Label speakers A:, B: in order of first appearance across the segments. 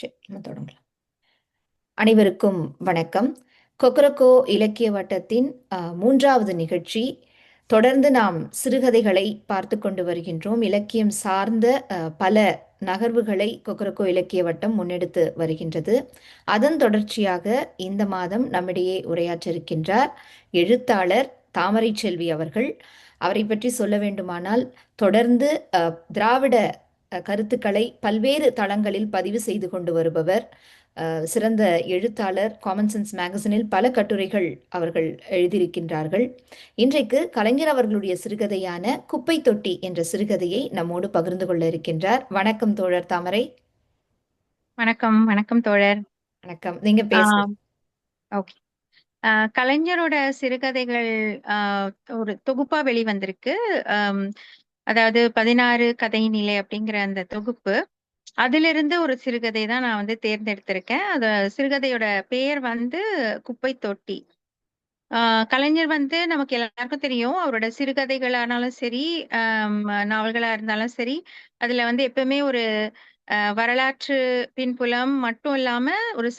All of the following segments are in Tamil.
A: சரி, நம்ம தொடங்கலாம். அனைவருக்கும் வணக்கம். கொக்கரக்கோ இலக்கிய வட்டத்தின் மூன்றாவது நிகழ்ச்சி. தொடர்ந்து நாம் சிறுகதைகளை பார்த்து கொண்டு வருகின்றோம். இலக்கியம் சார்ந்த பல நகர்வுகளை கொக்கரக்கோ இலக்கிய வட்டம் முன்னெடுத்து வருகின்றது. அதன் தொடர்ச்சியாக இந்த மாதம் நம்மிடையே உரையாற்ற இருக்கின்றார் எழுத்தாளர் தாமரை செல்வி அவர்கள். அவரை பற்றி சொல்ல வேண்டுமானால், தொடர்ந்து திராவிட கருத்துக்களை பல்வேறு தளங்களில் பதிவு செய்து கொண்டு வருபவர். சிறந்த எழுத்தாளர். காமன் சென்ஸ் மேகசினில் பல கட்டுரைகள் அவர்கள் எழுதியிருக்கின்றார்கள். இன்றைக்கு கலைஞர் அவர்களுடைய சிறுகதையான குப்பை தொட்டி என்ற சிறுகதையை நம்மோடு பகிர்ந்து கொள்ள இருக்கின்றார். வணக்கம் தோழர் தாமரை.
B: வணக்கம். வணக்கம் தோழர்.
A: வணக்கம். நீங்க பேச.
B: ஓகே. கலைஞரோட சிறுகதைகள் ஒரு தொகுப்பா வெளிவந்திருக்கு. அதாவது 16 கதை நிலை அப்படிங்கிற அந்த தொகுப்பு, அதிலிருந்து ஒரு சிறுகதை தான் நான் வந்து தேர்ந்தெடுத்திருக்கேன். அந்த சிறுகதையோட பெயர் வந்து குப்பை தொட்டி. கலைஞர் வந்து நமக்கு எல்லாருக்கும் தெரியும். அவரோட சிறுகதைகளானாலும் சரி, நாவல்களா இருந்தாலும் சரி, அதுல வந்து எப்பவுமே ஒரு வரலாற்று பின்புலம் மட்டும் இல்லாம ஒரு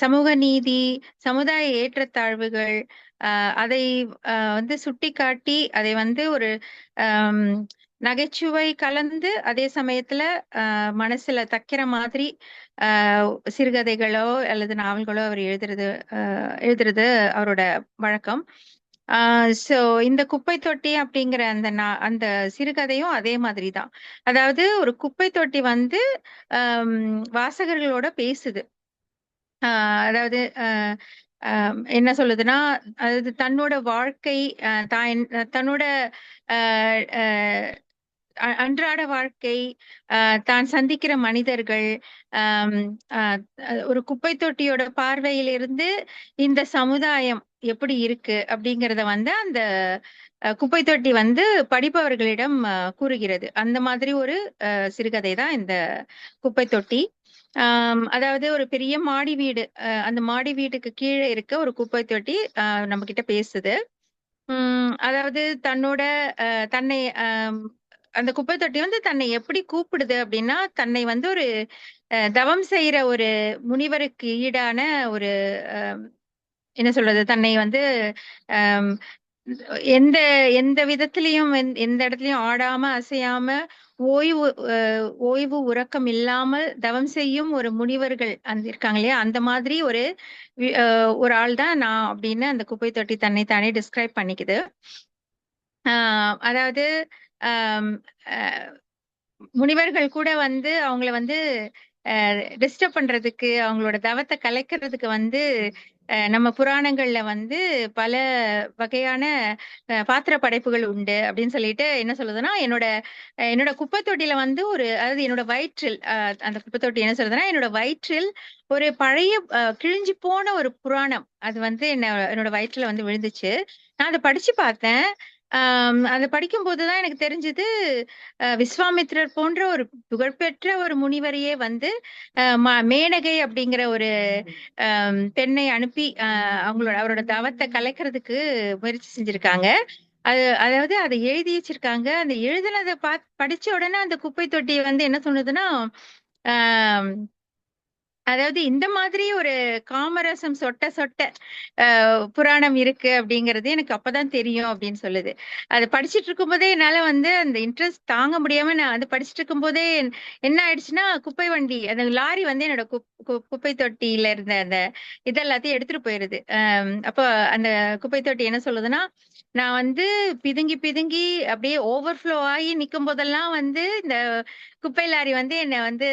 B: சமூக நீதி, சமுதாய ஏற்றத்தாழ்வுகள், அதை வந்து சுட்டிக்காட்டி அதை வந்து ஒரு ஆம், நகைச்சுவை கலந்து அதே சமயத்துல மனசுல தைக்கிற மாதிரி சிறுகதைகளோ அல்லது நாவல்களோ அவர் எழுதுறது அவரோட வழக்கம். சோ இந்த குப்பை தொட்டி அப்படிங்கிற அந்த சிறுகதையும் அதே மாதிரிதான். அதாவது ஒரு குப்பை தொட்டி வந்து வாசகர்களோட பேசுது. அதாவது என்ன சொல்லுதுன்னா, அதாவது தன்னோட வாழ்க்கை, தன்னோட அஹ் அஹ் அன்றாட வாழ்க்கை, தான் சந்திக்கிற மனிதர்கள், ஆம், அஹ் ஒரு குப்பை தொட்டியோட பார்வையிலிருந்து இந்த சமுதாயம் எப்படி இருக்கு அப்படிங்கிறத வந்து அந்த குப்பை தொட்டி வந்து படிப்பவர்களிடம் கூறுகிறது. அந்த மாதிரி ஒரு சிறுகதை தான் இந்த குப்பை தொட்டி. அதாவது ஒரு பெரிய மாடி வீடு, அந்த மாடி வீட்டுக்கு கீழே இருக்க ஒரு குப்பை தொட்டி நம்ம கிட்ட பேசுது. அதாவது தன்னை அந்த குப்பை தொட்டி வந்து தன்னை எப்படி கூப்பிடுது அப்படின்னா, தன்னை வந்து ஒரு தவம் செய்யற ஒரு முனிவருக்கு ஈடான ஒரு என்ன சொல்றது, தன்னை வந்து ஆம், எந்த எந்த விதத்திலையும் எந்த இடத்துலயும் ஆடாம அசையாம ஓய்வு ஓய்வு உறக்கம் இல்லாமல் தவம் செய்யும் ஒரு முனிவர்கள் அந்த இருக்காங்க இல்லையா, அந்த மாதிரி ஒரு ஆள் தான் நான் அப்படின்னு அந்த குப்பை தொட்டி தன்னை தானே டிஸ்கிரைப் பண்ணிக்குது. அதாவது ஆம், அஹ், முனிவர்கள் கூட வந்து அவங்கள வந்து டிஸ்டர்ப் பண்றதுக்கு, அவங்களோட தவத்தை கலைக்கிறதுக்கு வந்து நம்ம புராணங்கள்ல வந்து பல வகையான பாத்திர படைப்புகள் உண்டு அப்படின்னு சொல்லிட்டு என்ன சொல்லுதுன்னா, என்னோட குப்பை தொட்டியில வந்து அதாவது என்னோட வயிற்றில், அந்த குப்பை தொட்டி என்ன சொல்லுதுன்னா, என்னோட வயிற்றில் ஒரு பழைய கிழிஞ்சு போன ஒரு புராணம் அது வந்து என்னோட வயிற்றுல வந்து விழுந்துச்சு. நான் அதை படிச்சு பார்த்தேன். அதை படிக்கும் போதுதான் எனக்கு தெரிஞ்சது, விஸ்வாமித்திரர் போன்ற ஒரு புகழ்பெற்ற ஒரு முனிவரையே வந்து மேனகை அப்படிங்கிற ஒரு பெண்ணை அனுப்பி அவரோட தவத்தை கலைக்கிறதுக்கு முயற்சி செஞ்சிருக்காங்க. அதாவது அதை எழுதி வச்சிருக்காங்க. அந்த எழுதுனதை படிச்ச உடனே அந்த குப்பை தொட்டி வந்து என்ன சொன்னதுன்னா, ஆஹ் அதாவது இந்த மாதிரி ஒரு காமரசம் சொட்ட சொட்ட புராணம் இருக்கு அப்படிங்கிறது எனக்கு அப்பதான் தெரியும் அப்படின்னு சொல்லுது. அது படிச்சுட்டு இருக்கும் போதே என்னால வந்து அந்த இன்ட்ரெஸ்ட் தாங்க முடியாம நான் அது படிச்சுட்டு இருக்கும் போதே என்ன ஆயிடுச்சுன்னா, குப்பை வண்டி அந்த லாரி வந்து என்னோட குப்பை தொட்டியில இருந்த அந்த இதெல்லாத்தையும் எடுத்துட்டு போயிருது. அப்போ அந்த குப்பை தொட்டி என்ன சொல்லுதுன்னா, நான் வந்து பிதுங்கி பிதுங்கி அப்படியே ஓவர்ஃப்ளோ ஆகி நிக்கும் போதெல்லாம் வந்து இந்த குப்பை லாரி வந்து என்னை வந்து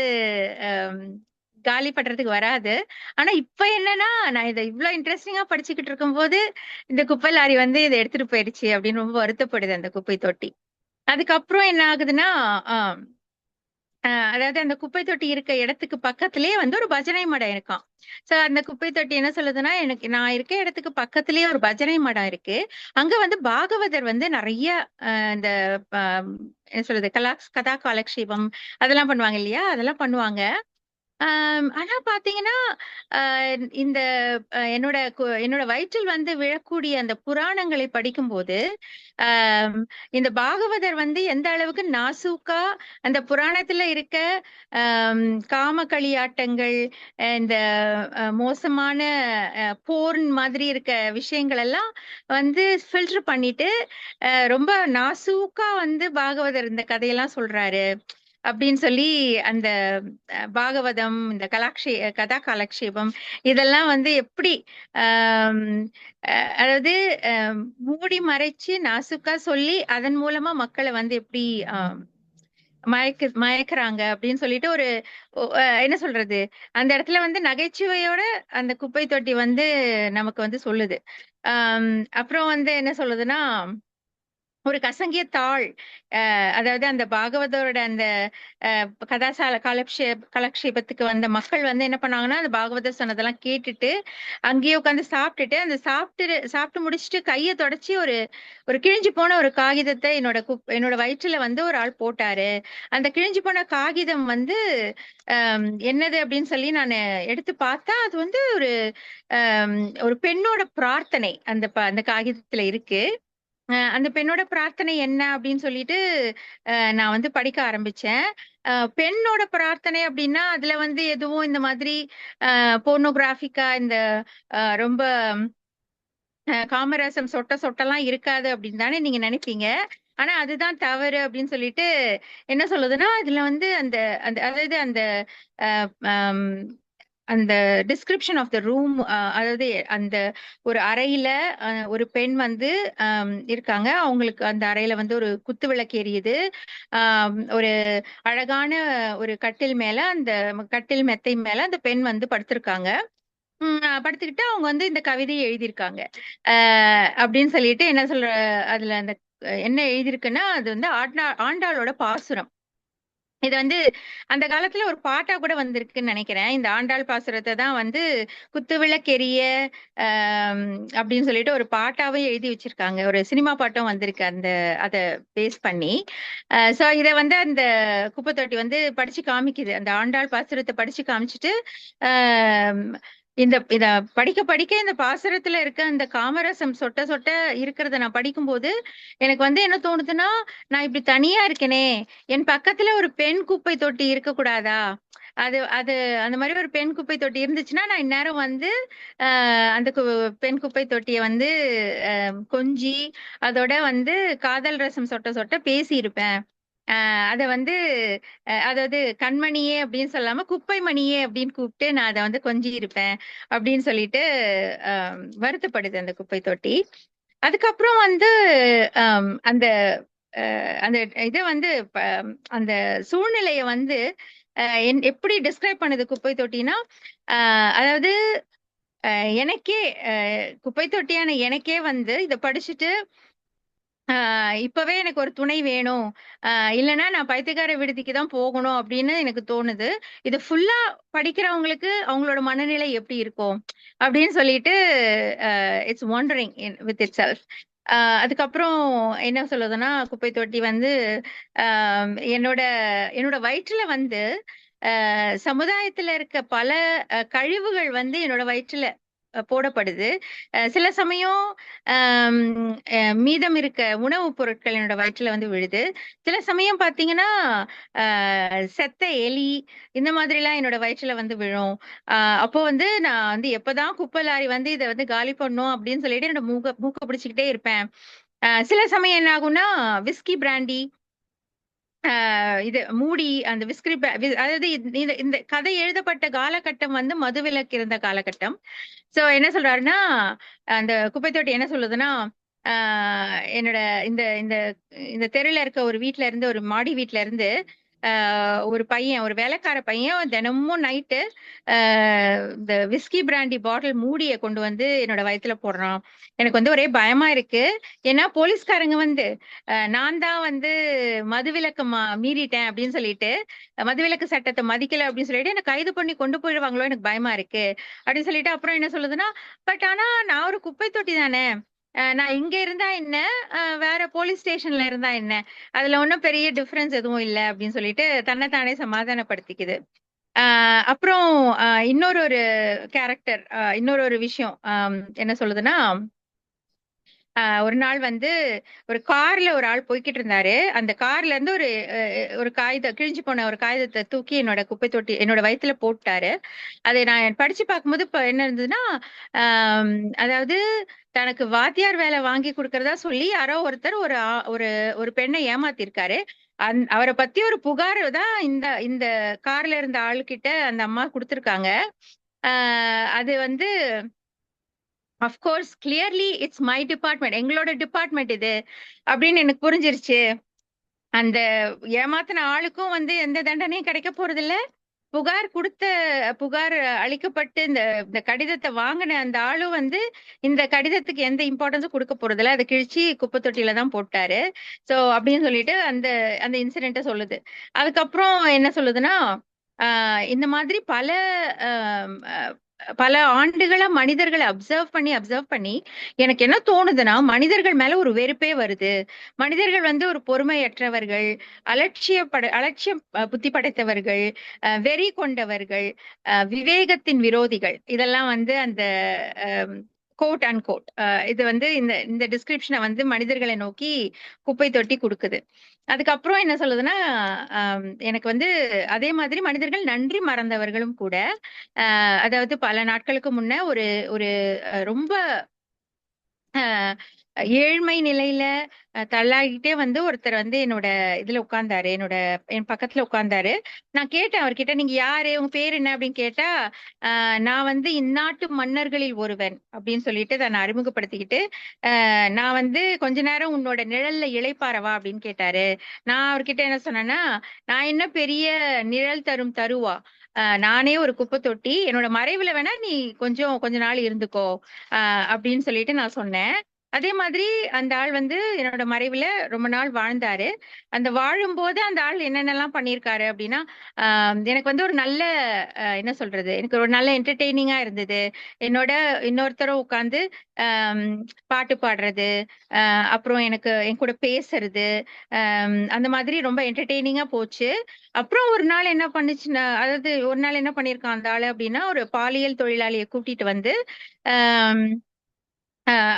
B: காலி பண்றதுக்கு வராது. ஆனா இப்ப என்னன்னா, நான் இதை இவ்வளவு இன்ட்ரெஸ்டிங்கா படிச்சுக்கிட்டு இருக்கும்போது இந்த குப்பை லாரி வந்து இதை எடுத்துட்டு போயிடுச்சு அப்படின்னு ரொம்ப வருத்தப்படுது அந்த குப்பை தொட்டி. அதுக்கப்புறம் என்ன ஆகுதுன்னா, ஆஹ் அதாவது அந்த குப்பை தொட்டி இருக்க இடத்துக்கு பக்கத்திலேயே வந்து ஒரு பஜனை மடம் இருக்கான். சோ அந்த குப்பை தொட்டி என்ன சொல்லுதுன்னா, நான் இருக்க இடத்துக்கு பக்கத்திலேயே ஒரு பஜனை மடம் இருக்கு. அங்க வந்து பாகவதர் வந்து நிறைய இந்த என்ன சொல்றது, கதா காலக்ஷேபம் அதெல்லாம் பண்ணுவாங்க இல்லையா, அதெல்லாம் பண்ணுவாங்க. ஆனா பாத்தீங்கன்னா, இந்த என்னோட வயிற்றில் வந்து விழக்கூடிய அந்த புராணங்களை படிக்கும்போது, ஆம், இந்த பாகவதர் வந்து எந்த அளவுக்கு நாசூக்கா அந்த புராணத்துல இருக்க ஆம், காம களியாட்டங்கள், இந்த மோசமான போர்ன் மாதிரி இருக்க விஷயங்கள் எல்லாம் வந்து ஃபில்டர் பண்ணிட்டு ரொம்ப நாசூக்கா வந்து பாகவதர் இந்த கதையெல்லாம் சொல்றாரு அப்படின்னு சொல்லி அந்த பாகவதம், இந்த கதா காலக்ஷேபம் இதெல்லாம் வந்து எப்படி ஆம், அதாவது மூடி மறைச்சு நாசுக்கா சொல்லி அதன் மூலமா மக்களை வந்து எப்படி ஆம், மயக்குறாங்க அப்படின்னு சொல்லிட்டு ஒரு என்ன சொல்றது, அந்த இடத்துல வந்து நகைச்சுவையோட அந்த குப்பை தொட்டி வந்து நமக்கு வந்து சொல்லுது. ஆம், அப்புறம் வந்து என்ன சொல்லுதுன்னா, ஒரு கசங்கிய தாள், அதாவது அந்த பாகவதரோட அந்த கதாசால காலக்ஷேபத்துக்கு வந்த மக்கள் வந்து என்ன பண்ணாங்கன்னா, அந்த பாகவதர் சொன்னதெல்லாம் கேட்டுட்டு அங்கேயே உட்காந்து சாப்பிட்டுட்டு, அந்த சாப்பிட்டு முடிச்சுட்டு கையை தொடச்சி ஒரு ஒரு கிழிஞ்சு போன ஒரு காகிதத்தை என்னோட வயிற்றுல வந்து ஒரு ஆள் போட்டாரு. அந்த கிழிஞ்சு போன காகிதம் வந்து என்னது அப்படின்னு சொல்லி நான் எடுத்து பார்த்தா, அது வந்து ஒரு ஆம், ஒரு பெண்ணோட பிரார்த்தனை அந்த காகிதத்துல இருக்கு. அந்த பெண்ணோட பிரார்த்தனை என்ன அப்படின்னு சொல்லிட்டு நான் வந்து படிக்க ஆரம்பிச்சேன். பெண்ணோட பிரார்த்தனை அப்படின்னா அதுல வந்து எதுவும் இந்த மாதிரி போர்னோகிராஃபிக்கா இந்த ரொம்ப காமரசம் சொட்ட சொட்டெல்லாம் இருக்காது அப்படின்னு தானே நீங்க நினைப்பீங்க. ஆனா அதுதான் தவறு அப்படின்னு சொல்லிட்டு என்ன சொல்லுதுன்னா, இதுல வந்து அந்த அந்த அதாவது அந்த அஹ், ஆம், அந்த டிஸ்கிரிப்ஷன் ஆஃப் த ரூம், அதாவது அந்த ஒரு அறையில ஒரு பெண் வந்து இருக்காங்க. அவங்களுக்கு அந்த அறையில வந்து ஒரு குத்து விளக்கு எரியுது. ஒரு அழகான ஒரு கட்டில் மேல, அந்த கட்டில் மெத்தை மேல அந்த பெண் வந்து படுத்திருக்காங்க. படுத்துக்கிட்டு அவங்க வந்து இந்த கவிதையை எழுதியிருக்காங்க. அப்படின்னு சொல்லிட்டு என்ன சொல்ற, அதுல அந்த என்ன எழுதியிருக்குன்னா, அது வந்து ஆண்டாளோட பாசுரம். இது வந்து அந்த காலத்துல ஒரு பாட்டா கூட வந்திருக்குன்னு நினைக்கிறேன். இந்த ஆண்டாள் பாசுரத்தை தான் வந்து குத்துவிளக்கெரிய ஆஹ் அப்படின்னு சொல்லிட்டு ஒரு பாட்டாவே எழுதி வச்சிருக்காங்க. ஒரு சினிமா பாட்டும் வந்திருக்கு அத பேஸ் பண்ணி. சோ இத வந்து அந்த குப்பை தொட்டி வந்து படிச்சு காமிக்குது. அந்த ஆண்டாள் பாசுரத்தை படிச்சு காமிச்சிட்டு ஆஹ் இத படிக்க படிக்க இந்த பாசுரத்துல இருக்க அந்த காமரசம் சொட்ட சொட்ட இருக்கிறத நான் படிக்கும்போது எனக்கு வந்து என்ன தோணுதுன்னா, நான் இப்படி தனியா இருக்கேனே, என் பக்கத்துல ஒரு பெண் குப்பை தொட்டி இருக்கக்கூடாதா? அது அது அந்த மாதிரி ஒரு பெண் குப்பை தொட்டி இருந்துச்சுன்னா நான் இந்நேரம் வந்து அந்த பெண் குப்பை தொட்டியை வந்து கொஞ்சி அதோட வந்து காதல் ரசம் சொட்ட சொட்ட பேசி இருப்பேன். அத வந்து அதாவது கண்மணியே அப்படின்னு சொல்லாம குப்பை மணியே அப்படின்னு கூப்பிட்டு நான் அதை வந்து கொஞ்சி இருப்பேன் அப்படின்னு சொல்லிட்டு வருத்தப்படுது அந்த குப்பை தொட்டி. அதுக்கப்புறம் வந்து அந்த அந்த இதை வந்து அந்த சூழ்நிலைய வந்து எப்படி டிஸ்கிரைப் பண்ணுது குப்பை தொட்டினா, அதாவது எனக்கே குப்பை தொட்டியான எனக்கே வந்து இத படிச்சுட்டு இப்பவே எனக்கு ஒரு துணை வேணும், இல்லைன்னா நான் பைத்தியக்கார விடுதிக்கு தான் போகணும் அப்படின்னு எனக்கு தோணுது. இது ஃபுல்லா படிக்கிறவங்களுக்கு அவங்களோட மனநிலை எப்படி இருக்கும் அப்படின்னு சொல்லிட்டு it's wondering with it self. அதுக்கப்புறம் என்ன சொல்லுதுன்னா, குப்பை தொட்டி வந்து என்னோட என்னோட வயிற்றுல வந்து சமுதாயத்துல இருக்க பல கழிவுகள் வந்து என்னோட வயிற்றுல போடப்படுது. சில சமயம் ஆம், மீதம் இருக்க உணவுப் பொருட்கள் என்னோட வயிற்றுல வந்து விழுது. சில சமயம் பாத்தீங்கன்னா செத்த எலி இந்த மாதிரி எல்லாம் என்னோட வயிற்றுல வந்து விழும். அப்போ வந்து நான் வந்து எப்பதான் குப்பை லாரி வந்து இதை வந்து காலி பண்ணும் அப்படின்னு சொல்லிட்டு என்னோட மூக்க பிடிச்சுக்கிட்டே இருப்பேன். சில சமயம் என்ன ஆகும்னா, விஸ்கி பிராண்டி, இது மூடி அந்த அதாவது இந்த இந்த கதை எழுதப்பட்ட காலகட்டம் வந்து மதுவிலக்கு இருந்த காலகட்டம். சோ என்ன சொல்றாருன்னா, அந்த குப்பை தொட்டி என்ன சொல்லுதுன்னா, என்னோட இந்த இந்த இந்த தெருல இருக்க ஒரு வீட்ல இருந்து, ஒரு மாடி வீட்ல இருந்து ஒரு பையன், ஒரு வேலைக்கார பையன் தினமும் நைட்டு இந்த விஸ்கி பிராண்டி பாட்டில் மூடிய கொண்டு வந்து என்னோட வயித்துல போடுறான். எனக்கு வந்து ஒரே பயமா இருக்கு. ஏன்னா போலீஸ்காரங்க வந்து நான் தான் வந்து மதுவிலக்கு மீறிட்டேன் அப்படின்னு சொல்லிட்டு, மதுவிலக்கு சட்டத்தை மதிக்கல அப்படின்னு சொல்லிட்டு என்ன கைது பண்ணி கொண்டு போயிடுவாங்களோ எனக்கு பயமா இருக்கு அப்படின்னு சொல்லிட்டு, அப்புறம் என்ன சொல்லுதுன்னா, பட் ஆனா நான் ஒரு குப்பை தொட்டி தானே, நான் இங்க இருந்தா என்ன, வேற போலீஸ் ஸ்டேஷன்ல இருந்தா என்ன, அதுல ஒன்றும் பெரிய டிஃபரன்ஸ் எதுவும் இல்லை அப்படின்னு சொல்லிட்டு தன்னைத்தானே சமாதானப்படுத்திக்குது. அப்புறம் இன்னொரு ஒரு கேரக்டர், இன்னொரு ஒரு விஷயம் என்ன சொல்லுதுன்னா, ஒரு நாள் வந்து ஒரு கார்ல ஒரு ஆள் போய்கிட்டு இருந்தாரு. அந்த கார்ல இருந்து ஒரு காகிதம், கிழிஞ்சு போன ஒரு காகிதத்தை தூக்கி என்னோட குப்பை தொட்டி, என்னோட வயித்துல போட்டாரு. அதை நான் படிச்சு பார்க்கும்போது இப்ப என்ன இருந்ததுன்னா, ஆம், அதாவது தனக்கு வாத்தியார் வேலை வாங்கி கொடுக்கறதா சொல்லி யாரோ ஒருத்தர் ஒரு ஒரு பெண்ணை ஏமாத்திருக்காரு. அவரை பத்தி ஒரு புகார் தான் இந்த இந்த கார்ல இருந்த ஆளுகிட்ட அந்த அம்மா கொடுத்திருக்காங்க. அது வந்து of course clearly it's my department, எங்களோட டிபார்ட்மெண்ட் இது அப்படின்னு எனக்கு புரிஞ்சிருச்சு. அந்த ஏமாத்தின ஆளுக்கும் வந்து எந்த தண்டனையும் கிடைக்க போறது இல்ல. புகார் கொடுத்த புகார் அளிக்கப்பட்டு இந்த இந்த கடிதத்தை வாங்கின அந்த ஆளும் வந்து இந்த கடிதத்துக்கு எந்த இம்பார்ட்டன்ஸும் கொடுக்க போறதில்ல. அதை கிழிச்சு குப்பை தொட்டியில தான் போட்டாரு. சோ அப்படின்னு சொல்லிட்டு அந்த அந்த இன்சிடென்ட்ட சொல்லுது. அதுக்கப்புறம் என்ன சொல்லுதுன்னா, இந்த மாதிரி பல ஆண்டுகளா மனிதர்களை அப்சர்வ் பண்ணி எனக்கு என்ன தோணுதுன்னா, மனிதர்கள் மேல ஒரு வெறுப்பே வருது. மனிதர்கள் வந்து ஒரு பொறுமையற்றவர்கள், அலட்சியம் புத்தி படைத்தவர்கள், வெறி கொண்டவர்கள், விவேகத்தின் விரோதிகள். இதெல்லாம் வந்து அந்த கோட் அண்ட் கோட் இது வந்து இந்த இந்த டிஸ்கிரிப்ஷனை வந்து மனிதர்களை நோக்கி குப்பை தொட்டி கொடுக்குது. அதுக்கப்புறம் என்ன சொல்லுதுன்னா, எனக்கு வந்து அதே மாதிரி மனிதர்கள் நன்றி மறந்தவர்களும் கூட. அதாவது பல நாட்களுக்கு முன்ன ஒரு ஒரு ரொம்ப அஹ் ஏழ்மை நிலையில தள்ளாகிட்டே வந்து ஒருத்தர் வந்து என்னோட இதுல உட்கார்ந்தாரு, என் பக்கத்துல உட்கார்ந்தாரு. நான் கேட்டேன் அவர்கிட்ட, நீங்க யாரு, உங்க பேர் என்ன அப்படின்னு கேட்டா, நான் வந்து இந்நாட்டு மன்னர்களில் ஒருவன் அப்படின்னு சொல்லிட்டு தன்னை அறிமுகப்படுத்திக்கிட்டு, நான் வந்து கொஞ்ச நேரம் உன்னோட நிழல்ல இளைப்பாறவா அப்படின்னு கேட்டாரு. நான் அவர்கிட்ட என்ன சொன்னேன்னா, நான் என்ன பெரிய நிழல் தரும் தருவா, நானே ஒரு குப்பை தொட்டி, என்னோட மறைவுல வேணா நீ கொஞ்ச நாள் இருந்துக்கோ அப்படின்னு சொல்லிட்டு நான் சொன்னேன். அதே மாதிரி அந்த ஆள் வந்து என்னோட மறைவுல ரொம்ப நாள் வாழ்ந்தாரு. அந்த வாழும்போது அந்த ஆள் என்னென்னலாம் பண்ணியிருக்காரு அப்படின்னா, எனக்கு வந்து ஒரு நல்ல என்ன சொல்றது, எனக்கு ஒரு நல்ல என்டர்டெய்னிங்கா இருந்தது. என்னோட இன்னொருத்தரும் உட்கார்ந்து ஆம், பாட்டு பாடுறது, அப்புறம் எனக்கு என் கூட பேசுறது, அந்த மாதிரி ரொம்ப என்டர்டெய்னிங்கா போச்சு. அப்புறம் ஒரு நாள் என்ன பண்ணுச்சுன்னா, அதாவது ஒரு நாள் என்ன பண்ணியிருக்கான் அந்த ஆளு அப்படின்னா, ஒரு பாலியல் தொழிலாளியை கூட்டிட்டு வந்து ஆம்,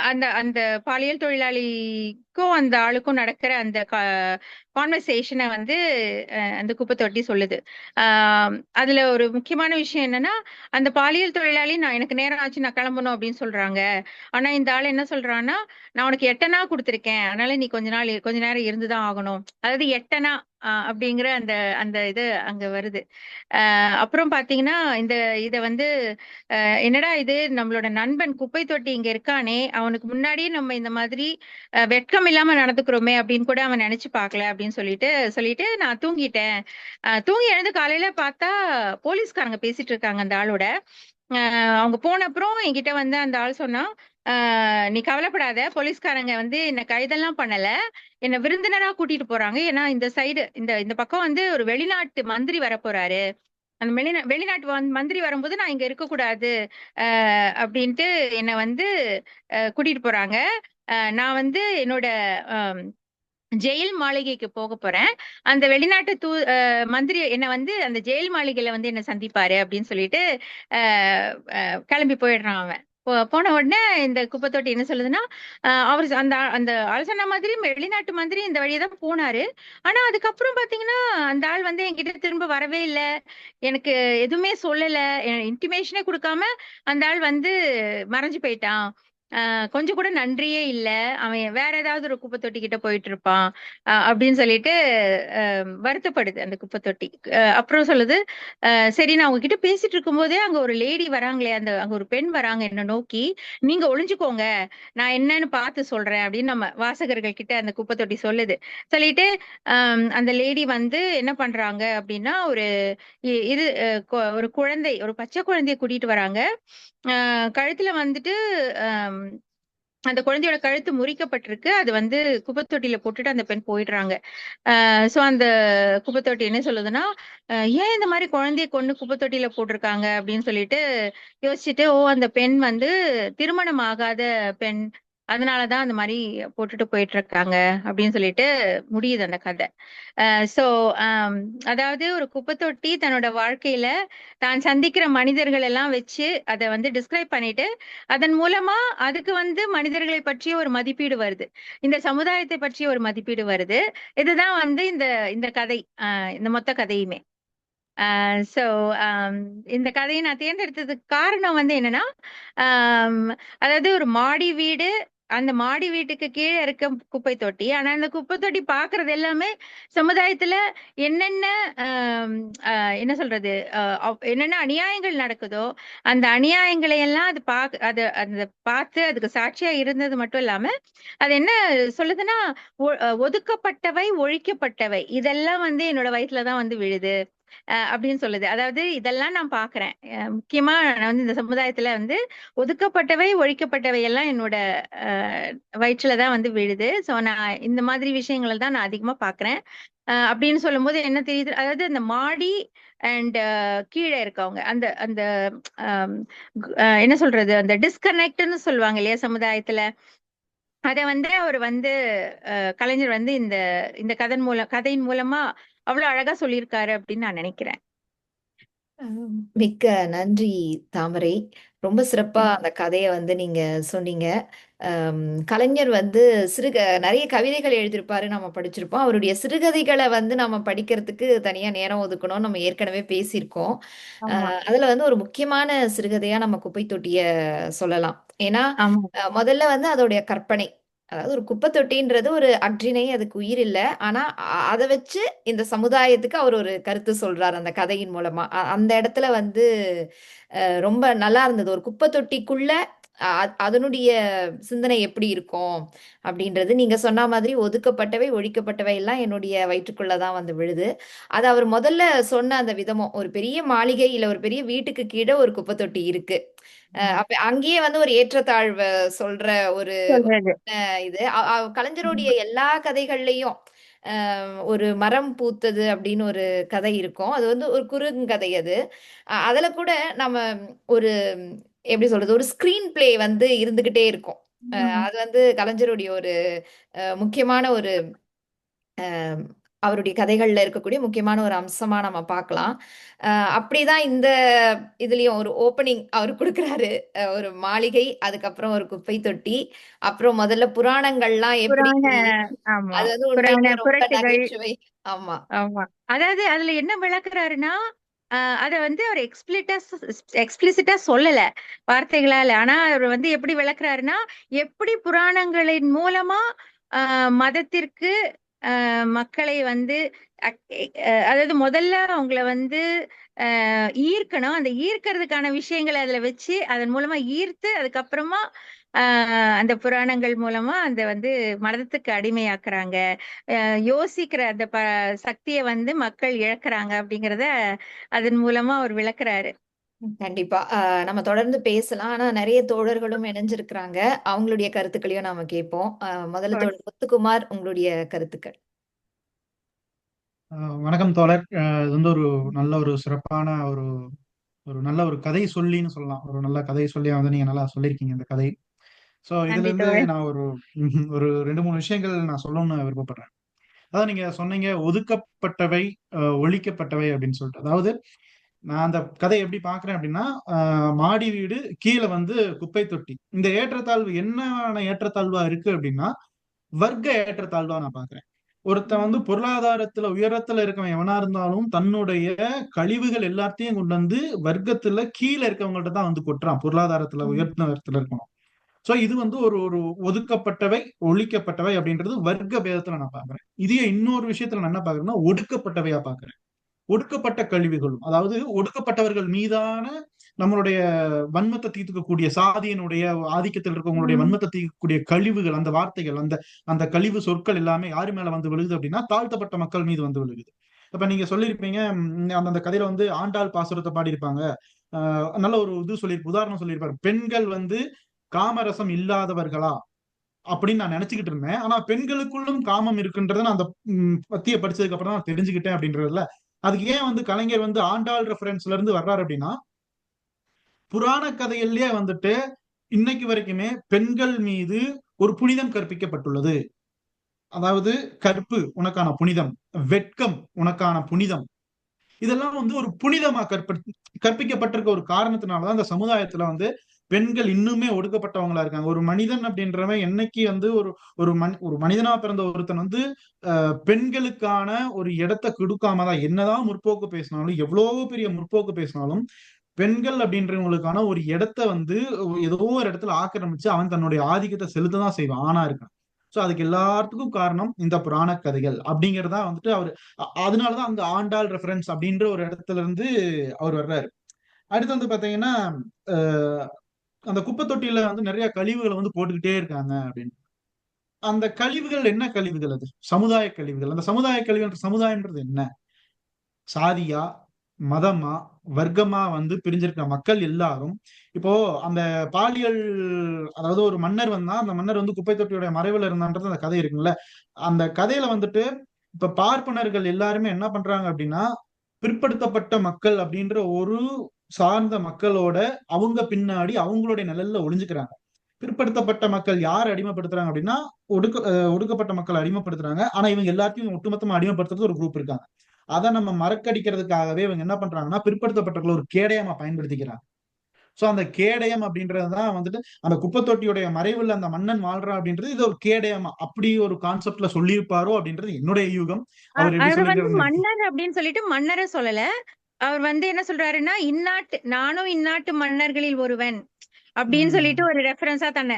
B: அந்த அந்த பாலியல் தொழிலாளிக்கும் அந்த ஆளுக்கும் நடக்கிற அந்த கான்வர்சேஷனை வந்து அந்த குப்பை தொட்டி சொல்லுது. அதுல ஒரு முக்கியமான விஷயம் என்னன்னா, அந்த பாலியல் தொழிலாளி, நான் எனக்கு நேரம் ஆச்சு, நான் கிளம்பணும் அப்படின்னு சொல்றாங்க. ஆனா இந்த ஆள் என்ன சொல்றான்னா, நான் உனக்கு 8 அணா கொடுத்திருக்கேன், அதனால நீ கொஞ்ச நேரம் இருந்துதான் ஆகணும். அதாவது 8 அணா அப்படிங்கிற அந்த அந்த இது அங்க வருது. அப்புறம் பாத்தீங்கன்னா, இத வந்து என்னடா இது, நம்மளோட நண்பன் குப்பை தொட்டி இங்க இருக்கானே, அவனுக்கு முன்னாடியே நம்ம இந்த மாதிரி வெட்கம் இல்லாம நடந்துக்கிறோமே அப்படின்னு கூட அவன் நினைச்சு பார்க்கல அப்படின்னு சொல்லிட்டு நான் தூங்கிட்டேன். தூங்கி எழுந்து காலையில பார்த்தா போலீஸ்காரங்க பேசிட்டு இருக்காங்க அந்த ஆளோட. அவங்க போன அப்புறம் என்கிட்ட வந்து அந்த ஆள் சொன்னா, நீ கவலைப்படாத, போலீஸ்காரங்க வந்து என்ன கைதெல்லாம் பண்ணல, என்ன விருந்தினரா கூட்டிட்டு போறாங்க. ஏன்னா இந்த சைடு இந்த இந்த பக்கம் வந்து ஒரு வெளிநாட்டு மந்திரி வரப்போறாரு. அந்த வெளிநாட்டு மந்திரி வரும்போது நான் இங்க இருக்கக்கூடாது அப்படின்ட்டு என்னை வந்து கூட்டிட்டு போறாங்க. நான் வந்து என்னோட ஜெயில் மாளிகைக்கு போக போறேன். அந்த வெளிநாட்டு மந்திரி என்ன வந்து அந்த ஜெயில் மாளிகையில வந்து என்ன சந்திப்பாரு அப்படின்னு சொல்லிட்டு கிளம்பி போயிடுறான் அவன். போன உடனே இந்த குப்பை தொட்டி என்ன சொல்லுதுன்னா, அவர் அந்த அந்த ஆள் சொன்ன மாதிரி வெளிநாட்டு மந்திரி இந்த வழியா தான் போனாரு. ஆனா அதுக்கப்புறம் பாத்தீங்கன்னா அந்த ஆள் வந்து என்கிட்ட திரும்ப வரவே இல்லை, எனக்கு எதுவுமே சொல்லல, இன்டிமேஷனே கொடுக்காம அந்த ஆள் வந்து மறைஞ்சு போயிட்டான். கொஞ்சம் கூட நன்றியே இல்ல, அவன் வேற ஏதாவது ஒரு குப்பை தொட்டி கிட்ட போயிட்டு இருப்பான் அப்படின்னு சொல்லிட்டு வருத்தப்படுது அந்த குப்பை தொட்டி. அப்புறம் சொல்லுது, சரி நான் உங்ககிட்ட பேசிட்டு இருக்கும் போதே அங்க ஒரு லேடி வராங்களே, அங்க ஒரு பெண் வராங்க என்ன நோக்கி, நீங்க ஒளிஞ்சுக்கோங்க, நான் என்னன்னு பார்த்து சொல்றேன் அப்படின்னு நம்ம வாசகர்கள் கிட்ட அந்த குப்பை தொட்டி சொல்லுது. சொல்லிட்டு அந்த லேடி வந்து என்ன பண்றாங்க அப்படின்னா, இது ஒரு குழந்தை, ஒரு பச்சை குழந்தைய கூட்டிட்டு வராங்க. கழுத்துல வந்துட்டு அந்த குழந்தையோட கழுத்து முறிக்கப்பட்டிருக்கு. அது வந்து குப்பை தொட்டியில போட்டுட்டு அந்த பெண் போயிடுறாங்க. சோ அந்த குப்பை தொட்டி என்ன சொல்லுதுன்னா, ஏன் இந்த மாதிரி குழந்தைய கொண்டு குப்பை தொட்டியில போட்டிருக்காங்க அப்படின்னு சொல்லிட்டு யோசிச்சுட்டு, ஓ அந்த பெண் வந்து திருமணம் ஆகாத பெண் அதனாலதான் அந்த மாதிரி போட்டுட்டு போயிட்டு இருக்காங்க அப்படின்னு சொல்லிட்டு முடியுது அந்த கதை. சோ அதாவது ஒரு குப்பை தொட்டி தன்னோட வாழ்க்கையில தான் சந்திக்கிற மனிதர்கள் எல்லாம் வச்சு அதை வந்து டிஸ்கிரைப் பண்ணிட்டு அதன் மூலமா அதுக்கு வந்து மனிதர்களை பற்றிய ஒரு மதிப்பீடு வருது, இந்த சமுதாயத்தை பற்றிய ஒரு மதிப்பீடு வருது. இதுதான் வந்து இந்த இந்த கதை, இந்த மொத்த கதையுமே. சோ இந்த கதையை நான் தேர்ந்தெடுத்ததுக்கு காரணம் வந்து என்னன்னா, ஆம், அதாவது ஒரு மாடி வீடு, அந்த மாடி வீட்டுக்கு கீழே இருக்க குப்பை தொட்டி. ஆனா அந்த குப்பை தொட்டி பாக்குறது எல்லாமே சமுதாயத்துல என்னென்ன ஆம், என்ன சொல்றது, என்னென்ன அநியாயங்கள் நடக்குதோ அந்த அநியாயங்களை எல்லாம் அது அது அந்த பார்த்து அதுக்கு சாட்சியா இருந்தது மட்டும் இல்லாம அது என்ன சொல்லுதுன்னா, ஒதுக்கப்பட்டவை ஒழிக்கப்பட்டவை இதெல்லாம் வந்து என்னோட வயிற்றுலதான் வந்து விழுது அப்படின்னு சொல்லுது. அதாவது இதெல்லாம் நான் பாக்குறேன். முக்கியமா நான் வந்து இந்த சமுதாயத்துல வந்து ஒதுக்கப்பட்டவை ஒழிக்கப்பட்டவை எல்லாம் என்னோட வயிற்றுலதான் வந்து விழுது. சோ நான் இந்த மாதிரி விஷயங்களை தான் நான் அதிகமா பாக்குறேன். அப்படின்னு சொல்லும்போது என்ன தெரியுது, அதாவது அந்த மாடி அண்ட் கீழே இருக்கவங்க அந்த அந்த ஆம், என்ன சொல்றது, அந்த டிஸ்கனெக்ட்னு சொல்லுவாங்க இல்லையா சமுதாயத்துல. அத வந்து அவர் வந்து கலைஞர் வந்து இந்த இந்த கதையின் மூலமா அவ்வளவு அழகா சொல்லியிருக்காரு அப்படின்னு நான் நினைக்கிறேன்.
A: மிக்க நன்றி தாமரை. ரொம்ப சிறப்பா
B: ம்.
A: அந்த கதையை வந்து நீங்க சொன்னீங்க. கலைஞர் வந்து நிறைய கவிதைகள் எழுதியிருப்பாரு, நம்ம படிச்சிருப்போம். அவருடைய சிறுகதைகளை வந்து நம்ம படிக்கிறதுக்கு தனியா நேரம் ஒதுக்கணும், நம்ம ஏற்கனவே பேசியிருக்கோம்.
B: ஆமா,
A: அதுல வந்து ஒரு முக்கியமான சிறுகதையா நம்ம குப்பை தொட்டிய சொல்லலாம். ஏன்னா
B: ஆமா.
A: முதல்ல வந்து அதோடைய கற்பனை, அதாவது ஒரு குப்பை தொட்டின்றது ஒரு அக்ரிணை, அதுக்கு உயிர் இல்ல. ஆனா அதை வச்சு இந்த சமுதாயத்துக்கு அவர் ஒரு கருத்து சொல்றார் அந்த கதையின் மூலமா. அந்த இடத்துல வந்து ரொம்ப நல்லா இருந்தது. ஒரு குப்பை தொட்டிக்குள்ள அதனுடைய சிந்தனை எப்படி இருக்கும் அப்படின்றது. நீங்க சொன்ன மாதிரி ஒதுக்கப்பட்டவை ஒழிக்கப்பட்டவை எல்லாம் என்னுடைய வயிற்றுக்குள்ள தான் வந்து விழுது. அது அவர் முதல்ல சொன்ன அந்த விதமும், ஒரு பெரிய மாளிகை இல்ல ஒரு பெரிய வீட்டுக்கு கீழே ஒரு குப்பை தொட்டி இருக்கு.
B: ம்.
A: அப்ப அங்கேயே வந்து ஒரு ஏற்றத்தாழ்வ சொல்ற ஒரு
B: சொல்றது.
A: இது கலைஞருடைய எல்லா கதைகள்லயும் ஒரு மரம் பூத்தது அப்படின்னு ஒரு கதை இருக்கும். அது வந்து ஒரு குறுங்கதை அது. அதுல கூட நம்ம ஒரு எப்படி சொல்றது, ஒரு ஸ்கிரீன் பிளே வந்து இருந்துகிட்டே இருக்கும்.
B: ம்.
A: அது வந்து கலைஞருடைய ஒரு முக்கியமான ஒரு அஹ், அவருடைய கதைகள்ல இருக்கக்கூடிய முக்கியமான ஒரு அம்சமா நம்ம பார்க்கலாம். அப்படிதான் இந்த இதுலயும் ஒரு ஓப்பனிங் அவர் கொடுக்குறாரு. ஒரு மாளிகை, அதுக்கப்புறம் ஒரு குப்பை தொட்டி, அப்புறம் முதல்ல புராணங்கள்லாம் எப்படி,
B: புராண ஆமா,
A: அது வந்து
B: புராண
A: உண்மையிலேயே ரொம்ப
B: புரட்டுகள்.
A: நகைச்சுவை. ஆமா.
B: ஆமா. அதாவது அதுல என்ன விளக்குறாருன்னா, அத வந்து அவர் எக்ஸ்பிளிசிட்டா சொல்லல வார்த்தைகளால. ஆனா அவர் வந்து எப்படி விளக்குறாருன்னா, எப்படி புராணங்களின் மூலமா மதத்திற்கு மக்களை வந்து அதாவது முதல்ல அவங்கள வந்து ஈர்க்கணும். அந்த ஈர்க்கிறதுக்கான விஷயங்களை அதுல வச்சு அதன் மூலமா ஈர்த்து அதுக்கப்புறமா அந்த புராணங்கள் மூலமா அந்த வந்து மதத்துக்கு அடிமையாக்குறாங்க. யோசிக்கிற அந்த சக்தியை வந்து மக்கள் இழக்கிறாங்க அப்படிங்கிறத அதன் மூலமா அவர் விளக்குறாரு.
A: கண்டிப்பா. நம்ம தொடர்ந்து பேசலாம். ஆனா நெறைய தோழர்களும் இணைஞ்சிருக்கிறாங்க. அவங்களுடைய கருத்துக்களையும் நாம கேட்போம். முதல்ல தோழர் முத்துக்குமார், உங்களுடைய கருத்துக்கள்.
C: வணக்கம் தோழர். இது வந்து ஒரு நல்ல ஒரு சிறப்பான ஒரு ஒரு நல்ல ஒரு கதை சொல்லின்னு சொல்லலாம். ஒரு நல்ல கதை சொல்லியா வந்து நீங்க நல்லா சொல்லியிருக்கீங்க இந்த கதை. ஸோ இதுல
B: நன்றி
C: இருந்து
B: தோழர்.
C: நான் ஒரு ஒரு ரெண்டு மூணு விஷயங்கள் நான் சொல்லணும்னு விருப்பப்படுறேன். அதாவது நீங்க சொன்னீங்க ஒதுக்கப்பட்டவை, ஒழிக்கப்பட்டவை அப்படின்னு சொல்லிட்டு. அதாவது நான் அந்த கதையை எப்படி பாக்குறேன் அப்படின்னா, மாடி வீடு, கீழே வந்து குப்பை தொட்டி. இந்த ஏற்றத்தாழ்வு என்ன ஏற்றத்தாழ்வா இருக்கு அப்படின்னா, வர்க்க ஏற்றத்தாழ்வா நான் பாக்குறேன். ஒருத்தன் வந்து பொருளாதாரத்துல உயரத்துல இருக்கவன் எவனா இருந்தாலும் தன்னுடைய கழிவுகள் எல்லாத்தையும் கொண்டு வந்து வர்க்கத்துல கீழே இருக்கவங்கள்ட்ட தான் வந்து கொட்டுறான், பொருளாதாரத்துல உயர்ந்த இடத்துல இருக்கணும். சோ இது வந்து ஒரு ஒரு ஒதுக்கப்பட்டவை ஒழிக்கப்பட்டவை அப்படின்றது வர்க்க பேதத்துல நான் பாக்குறேன். இதே இன்னொரு விஷயத்துல நான் என்ன பாக்குறேன்னா, ஒடுக்கப்பட்டவையா பாக்குறேன். ஒடுக்கப்பட்ட கழிவுகளும், அதாவது ஒடுக்கப்பட்டவர்கள் மீதான நம்மளுடைய வன்மத்தை தீர்த்துக்கக்கூடிய, சாதியினுடைய ஆதிக்கத்தில் இருக்கவங்களுடைய
B: ம்.
C: வன்மத்தை தீர்க்கக்கூடிய கழிவுகள், அந்த வார்த்தைகள், அந்த அந்த கழிவு சொற்கள் எல்லாமே யாரு மேல வந்து விழுகுது அப்படின்னா, தாழ்த்தப்பட்ட மக்கள் மீது வந்து விழுகுது. இப்ப நீங்க சொல்லியிருப்பீங்க, அந்த அந்த கதையில வந்து ஆண்டாள் பாசுரத்தை பாடியிருப்பாங்க. நல்ல ஒரு இது உதாரணம் சொல்லியிருப்பாரு. பெண்கள் வந்து காமரசம் இல்லாதவர்களா அப்படின்னு நான் நினைச்சுக்கிட்டு இருந்தேன். ஆனா பெண்களுக்குள்ளும் காமம் இருக்குன்றத நான் அந்த பத்திய படிச்சதுக்கு அப்புறம் தான் தெரிஞ்சுக்கிட்டேன் அப்படின்றதுல. அதுக்கு ஏன் வந்து கலைஞர் வந்து ஆண்டாள் ரெஃபரன்ஸ்ல இருந்து வர்றாரு அப்படின்னா, புராண கதையிலேயே வந்துட்டு இன்னைக்கு வரைக்குமே பெண்கள் மீது ஒரு புனிதம் கற்பிக்கப்பட்டுள்ளது. அதாவது கற்பு உனக்கான புனிதம், வெட்கம் உனக்கான புனிதம், இதெல்லாம் வந்து ஒரு புனிதமா கற்பிக்கப்பட்டிருக்க ஒரு காரணத்தினாலதான் அந்த சமுதாயத்துல வந்து பெண்கள் இன்னுமே ஒடுக்கப்பட்டவங்களா இருக்காங்க. ஒரு மனிதன் அப்படின்றவன் என்னைக்கு வந்து ஒரு மனிதனா பிறந்த ஒருத்தன் வந்து பெண்களுக்கான ஒரு இடத்தை கொடுக்காம தான், என்னதான் முற்போக்கு பேசினாலும், எவ்வளவு பெரிய முற்போக்கு பேசினாலும், பெண்கள் அப்படின்றவங்களுக்கான ஒரு இடத்த வந்து ஏதோ ஒரு இடத்துல ஆக்கிரமிச்சு அவன் தன்னுடைய ஆதிக்கத்தை செலுத்த தான் செய்வான், ஆணா இருக்கான். சோ அதுக்கு எல்லாத்துக்கும் காரணம் இந்த புராண கதைகள் அப்படிங்கறதா வந்துட்டு அவரு அதனாலதான் அங்க ஆண்டாள் ரெஃபரன்ஸ் அப்படின்ற ஒரு இடத்துல இருந்து அவர் வர்றாரு. அடுத்து வந்து பாத்தீங்கன்னா அஹ் அந்த குப்பை தொட்டியில வந்து நிறைய கழிவுகளை வந்து போட்டுக்கிட்டே இருக்காங்க அப்படின்னு. அந்த கழிவுகள் என்ன கழிவுகள்? அது சமுதாய கழிவுகள். அந்த சமுதாய கழிவுகள், சமுதாயம்ன்றது என்ன? சாதியா, மதமா, வர்க்கமா வந்து பிரிஞ்சிருக்க மக்கள் எல்லாரும் இப்போ அந்த பாலியல், அதாவது ஒரு மன்னர் வந்தா அந்த மன்னர் வந்து குப்பை தொட்டியோட மறைவுல இருந்தான்றது அந்த கதை இருக்குல்ல. அந்த கதையில வந்துட்டு இப்ப பார்ப்பனர்கள் எல்லாருமே என்ன பண்றாங்க அப்படின்னா, பிற்படுத்தப்பட்ட மக்கள் அப்படின்ற ஒரு சார்ந்த மக்களோட அவங்க பின்னாடி அவங்களுடைய நிழல்ல ஒளிஞ்சுக்கிறாங்க. பிற்படுத்தப்பட்ட மக்கள் யார் அடிமைப்படுத்துறாங்க அப்படின்னா, ஒடுக்கப்பட்ட மக்கள் அடிமைப்படுத்துறாங்க. ஆனா இவங்க எல்லாத்தையும் ஒட்டுமொத்தமா அடிமைப்படுத்துறது ஒரு குரூப் இருக்காங்க. அதை நம்ம மறக்கடிக்கிறதுக்காகவே இவங்க என்ன பண்றாங்கன்னா, பிற்படுத்தப்பட்டவர்களை ஒரு கேடயமா பயன்படுத்திக்கிறாங்க. சோ அந்த கேடயம் அப்படின்றதுதான் வந்துட்டு அந்த குப்பை தொட்டியுடைய மறைவுல அந்த மன்னன் வாழ்றான் அப்படின்றது இது ஒரு கேடயமா அப்படி ஒரு கான்செப்ட்ல சொல்லியிருப்பாரோ அப்படின்றது என்னுடைய யூகம். அவர் எப்படி
B: அவர் வந்து
C: சொல்லியிருக்காரு?
B: மன்னர் அப்படின்னு சொல்லிட்டு மன்னரை சொல்லல. அவர் வந்து என்ன சொல்றாருன்னா, நானும் இந்நாட்டு மன்னர்களில் ஒருவன் அப்படின்னு சொல்லிட்டு ஒரு ரெஃபரன்ஸா தன்னை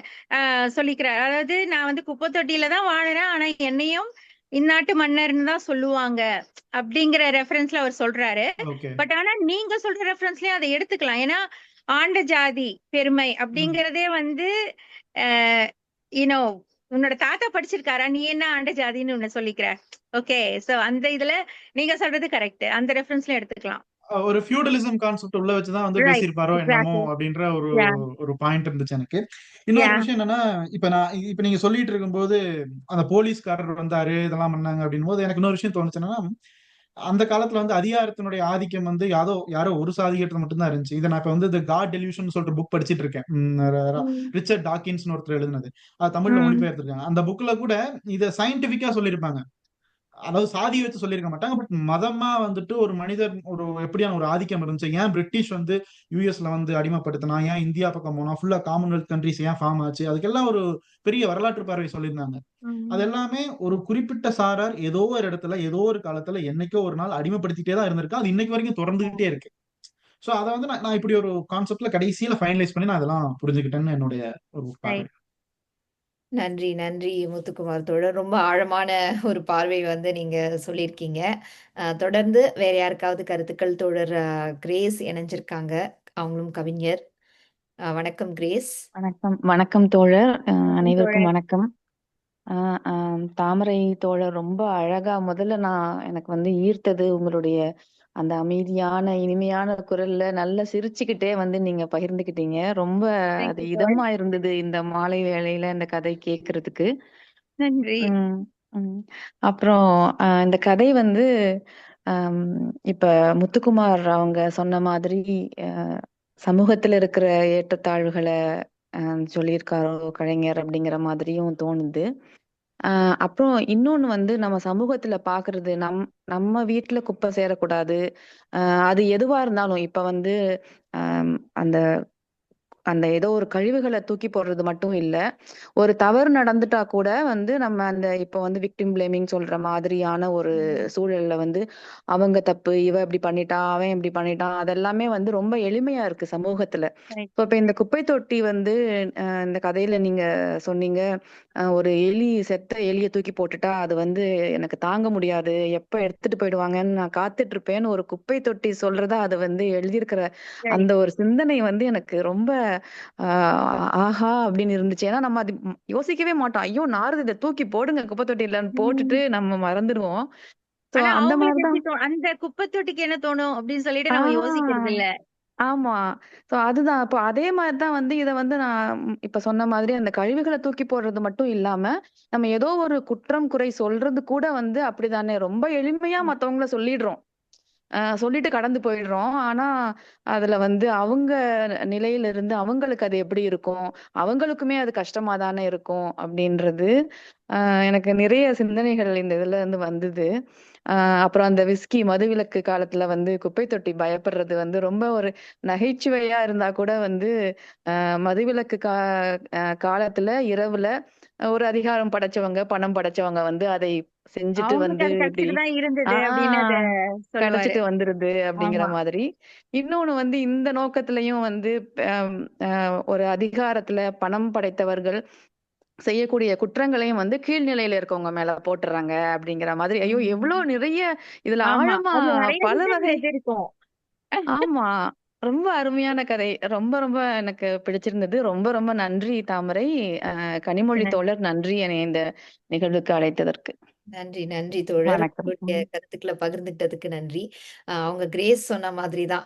B: சொல்லிக்கிறார். அதாவது நான் வந்து குப்பை தொட்டியில தான் வாழறேன், ஆனா என்னையும் இந்நாட்டு மன்னர்னு தான் சொல்லுவாங்க அப்படிங்கிற ரெஃபரன்ஸ்ல அவர் சொல்றாரு.
C: ஓகே.
B: பட் ஆனா நீங்க சொல்ற ரெஃபரன்ஸ்லயும் அதை எடுத்துக்கலாம். ஏன்னா ஆண்ட ஜாதி பெருமை அப்படிங்கறதே வந்து யூனோ உன்னோட தாத்தா படிச்சிருக்காரா, நீ என்ன ஆண்ட ஜாதின்னு உன்னை சொல்லிக்கிற. ஓகே, சோ அந்த இதுல நீங்க சொல்றது கரெக்ட், அந்த ரெஃபரன்ஸ்ல எடுத்துக்கலாம்.
C: ஒரு ஃபியூடலிசம் கான்செப்ட் உள்ள வச்சுதான் வந்து
B: ரைட்,
C: பேசியிருப்பாரோ என்னமோ
B: எக்ஸாக்ட்லி.
C: அப்படின்ற ஒரு
B: யா
C: ஒரு பாயிண்ட் இருந்துச்சு எனக்கு. இன்னொரு
B: யா
C: விஷயம் என்னன்னா, இப்ப நீங்க சொல்லிட்டு இருக்கும்போது அந்த போலீஸ்காரர் வந்தாரு இதெல்லாம் பண்ணாங்க அப்படின் போது எனக்கு இன்னொரு விஷயம் தோணுச்சு. என்னன்னா, அந்த காலத்துல வந்து அதிகாரத்தினுடைய ஆதிக்கம் வந்து யாரோ ஒரு சாதிகிட்ட மட்டும்தான் இருந்துச்சு. இதை நான் இப்ப வந்து காட் டெலியூஷன் சொல்ற புக் படிச்சிட்டு இருக்கேன். ரிச்சர்ட் டாக்கின்ஸ் ஒருத்தர் எழுதுனது, அது தமிழ்ல மொழிபெயர்த்திருக்காங்க. அந்த புக்ல கூட இதை சயின்டிபிக்கா சொல்லியிருப்பாங்க. அதாவது சாதியை வச்சு சொல்லியிருக்க மாட்டாங்க, பட் மதமா வந்துட்டு ஒரு மனிதர் ஒரு எப்படியான ஒரு ஆதிக்கம் இருந்துச்சு, ஏன் பிரிட்டிஷ் வந்து யூஎஸ்ல வந்து அடிமைப்படுத்தினா, ஏன் இந்தியா பக்கம் போனா, ஃபுல்லா காமன்வெல்த் கண்ட்ரிஸ் ஏன் ஃபார்ம் ஆச்சு, அதுக்கெல்லாம் ஒரு பெரிய வரலாற்று பார்வை சொல்லியிருந்தாங்க. அது எல்லாமே ஒரு குறிப்பிட்ட சாரார் ஏதோ ஒரு இடத்துல ஏதோ ஒரு காலத்துல என்னைக்கோ ஒரு நாள் அடிமைப்படுத்திட்டே தான் இருந்திருக்கு. அது இன்னைக்கு வரைக்கும் தொடர்ந்துகிட்டே இருக்கு. சோ அதை வந்து நான் இப்படி ஒரு கான்செப்ட்ல கடைசியில ஃபைனலைஸ் பண்ணி நான் அதெல்லாம் புரிஞ்சுக்கிட்டேன்னு என்னுடைய ஒரு பார்வை.
A: நன்றி, நன்றி முத்துக்குமார் தோழர். ரொம்ப ஆழமான ஒரு பார்வை வந்து நீங்க சொல்லியிருக்கீங்க. தொடர்ந்து வேற யாருக்காவது கருத்துக்கள்? தோழர் கிரேஸ் இணைஞ்சிருக்காங்க, அவங்களும் கவிஞர். வணக்கம் கிரேஸ்.
D: வணக்கம் வணக்கம் தோழர். அனைவருக்கும்
B: தோழர்.
D: வணக்கம். தாமரை தோழர் ரொம்ப அழகா முதல்ல எனக்கு வந்து ஈர்த்தது உங்களுடைய அந்த அமைதியான இனிமையான குரல்ல நல்லா சிரிச்சுக்கிட்டே வந்து நீங்க பகிர்ந்துக்கிட்டீங்க. ரொம்ப அது
B: தேங்க்யூ தோழர்.
D: இதமா இருந்தது இந்த மாலை வேளையில இந்த கதை கேட்கறதுக்கு.
B: நன்றி.
D: உம் உம் அப்புறம் இந்த கதை வந்து இப்ப முத்துக்குமார் அவங்க சொன்ன மாதிரி சமூகத்துல இருக்கிற ஏற்றத்தாழ்வுகளை சொல்லியிருக்காரோ கலைஞர் அப்படிங்கிற மாதிரியும் தோணுது. அப்புறம் இன்னொன்னு வந்து நம்ம சமூகத்துல பாக்குறது நம்ம வீட்டுல குப்பை சேரக்கூடாது. அது எதுவா இருந்தாலும் இப்ப வந்து அந்த அந்த ஏதோ ஒரு கழிவுகளை தூக்கி போடுறது மட்டும் இல்ல, ஒரு தவறு நடந்துட்டா கூட வந்து நம்ம அந்த இப்ப வந்து விக்டிம் பிளேமிங் சொல்ற மாதிரியான ஒரு சூழல்ல வந்து அவங்க தப்பு, இவ இப்படி பண்ணிட்டா, அவன் இப்படி பண்ணிட்டான், அதெல்லாமே வந்து ரொம்ப எளிமையா இருக்கு சமூகத்துல. இப்ப இந்த குப்பை தொட்டி வந்து இந்த கதையில நீங்க சொன்னீங்க, ஒரு செத்த எலியை தூக்கி போட்டுட்டா அது வந்து எனக்கு தாங்க முடியாது, எப்ப எடுத்துட்டு போயிடுவாங்கன்னு நான் காத்துட்டு இருப்பேன்னு ஒரு குப்பை தொட்டி சொல்றதா அது வந்து எழுதியிருக்கிற அந்த ஒரு சிந்தனை வந்து எனக்கு ரொம்ப ஆஹா அப்படின்னு இருந்துச்சு. ஏன்னா நம்ம அது யோசிக்கவே மாட்டோம், ஐயோ நாறுது இதை தூக்கி போடுங்க குப்பை தொட்டியிலன்னு போட்டுட்டு நம்ம மறந்துடுவோம்.
B: ஆனா
D: அந்த
B: அவங்களுக்கு
D: மாதிரிதான்
B: எப்படி அந்த குப்பை தொட்டிக்கு என்ன தோணும் அப்படின்னு சொல்லிட்டு நம்ம யோசிக்கிறது இல்ல.
D: ஆமா. சோ அதுதான். அப்போ அதே மாதிரிதான் வந்து இத வந்து நான் இப்ப சொன்ன மாதிரி அந்த கழிவுகளை தூக்கி போடுறது மட்டும் இல்லாம, நம்ம ஏதோ ஒரு குற்றம் குறை சொல்றது கூட வந்து அப்படிதானே ரொம்ப எளிமையா மத்தவங்கள சொல்லிடுறோம். சொல்லிட்டு கடந்து போயிடுறோம். ஆனா அதுல வந்து அவங்க நிலையில இருந்து அவங்களுக்கு அது எப்படி இருக்கும், அவங்களுக்குமே அது கஷ்டமா தானே இருக்கும் அப்படின்றது எனக்கு நிறைய சிந்தனைகள் இந்த இதுல இருந்து வந்தது. அப்புறம் அந்த விஸ்கி மதுவிலக்கு காலத்துல வந்து குப்பை தொட்டி பயப்படுறது வந்து ரொம்ப ஒரு நகைச்சுவையா இருந்தா கூட வந்து மதுவிலக்கு காலத்துல இரவுல ஒரு அதிகாரம் படைச்சவங்க, பணம் படைச்சவங்க வந்து அதை செஞ்சுட்டு
B: அவங்களுக்கு
D: வந்து
B: அது
D: இப்படி
B: கிடைச்சிட்டு தான் இருந்தது அப்படின்னு அத
D: ஆஹ்
B: சொல்லுவாரு.
D: கிடைச்சிட்டு வந்துருது அப்படிங்கிற
B: ஆமா
D: மாதிரி. இன்னொன்னு வந்து இந்த நோக்கத்திலையும் வந்து ஆம், ஒரு அதிகாரத்துல பணம் படைத்தவர்கள் செய்யக்கூடிய குற்றங்களையும் வந்து கீழ்நிலையில இருக்கவங்க மேல போட்டுறாங்க அப்படிங்கிற மாதிரி. ஐயோ, எவ்வளவு நிறைய இதுல
B: ஆமா
D: ஆழமா
B: அதுல நிறைய
D: பல வகை.
B: இது இருக்கும்.
D: ஆமா, ரொம்ப அருமையான கதை. ரொம்ப ரொம்ப எனக்கு பிடிச்சிருந்தது. ரொம்ப ரொம்ப நன்றி தாமரை. கனிமொழி தோழர், நன்றி என்னை இந்த நிகழ்வுக்கு அழைத்ததற்கு.
A: நன்றி நன்றி தோழர்,
D: வணக்கம்.
A: உங்களுடைய கருத்துக்களை பகிர்ந்துட்டதுக்கு நன்றி. அவங்க கிரேஸ் சொன்ன மாதிரி தான்,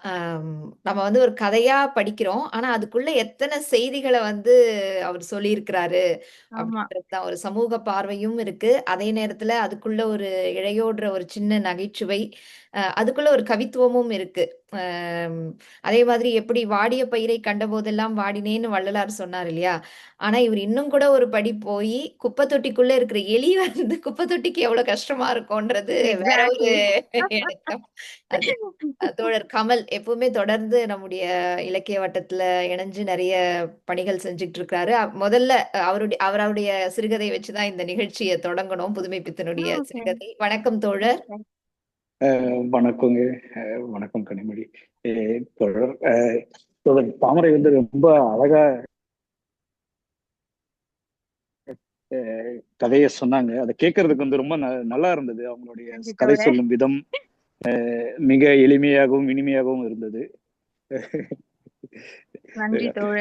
A: நம்ம வந்து ஒரு கதையா படிக்கிறோம், ஆனா அதுக்குள்ள எத்தனை செய்திகளை வந்து அவர் சொல்லியிருக்கிறாரு
B: ஆமா
A: அப்படின்றது தான். ஒரு சமூக பார்வையும் இருக்கு, அதே நேரத்துல அதுக்குள்ள ஒரு இழையோடுற ஒரு சின்ன நகைச்சுவை, அதுக்குள்ள ஒரு கவித்துவமும் இருக்கு. ஆம், அதே மாதிரி எப்படி வாடிய பயிரை கண்டபோதெல்லாம் வாடினேன்னு வள்ளலார் சொன்னார் இல்லையா, ஆனா இவர் இன்னும் கூட ஒரு படி போய் குப்பை தொட்டிக்குள்ள இருக்கிற எலி வந்து குப்பை தொட்டிக்கு எவ்வளவு கஷ்டமா இருக்கும்ன்றது வேற ஒரு
B: எக்ஸாக்ட்லி.
A: இணக்கம். அது தோழர் கமல் எப்பவுமே தொடர்ந்து நம்முடைய இலக்கிய வட்டத்துல இணைஞ்சு நிறைய பணிகள் செஞ்சுட்டு இருக்காரு. முதல்ல அவருடைய சிறுகதை வச்சுதான் இந்த நிகழ்ச்சியை தொடங்கணும், புதுமை பித்தனுடைய சிறுகதை. வணக்கம் தோழர்.
E: வணக்கங்க. வணக்கம் கனிமொழி. தொடர் தொடர் தாமரை வந்து ரொம்ப அழகா கதையை சொன்னாங்க. அதை கேட்கறதுக்கு வந்து ரொம்ப நல்லா இருந்தது. அவங்களுடைய கதை சொல்லும் விதம் மிக எளிமையாகவும் இனிமையாகவும் இருந்தது.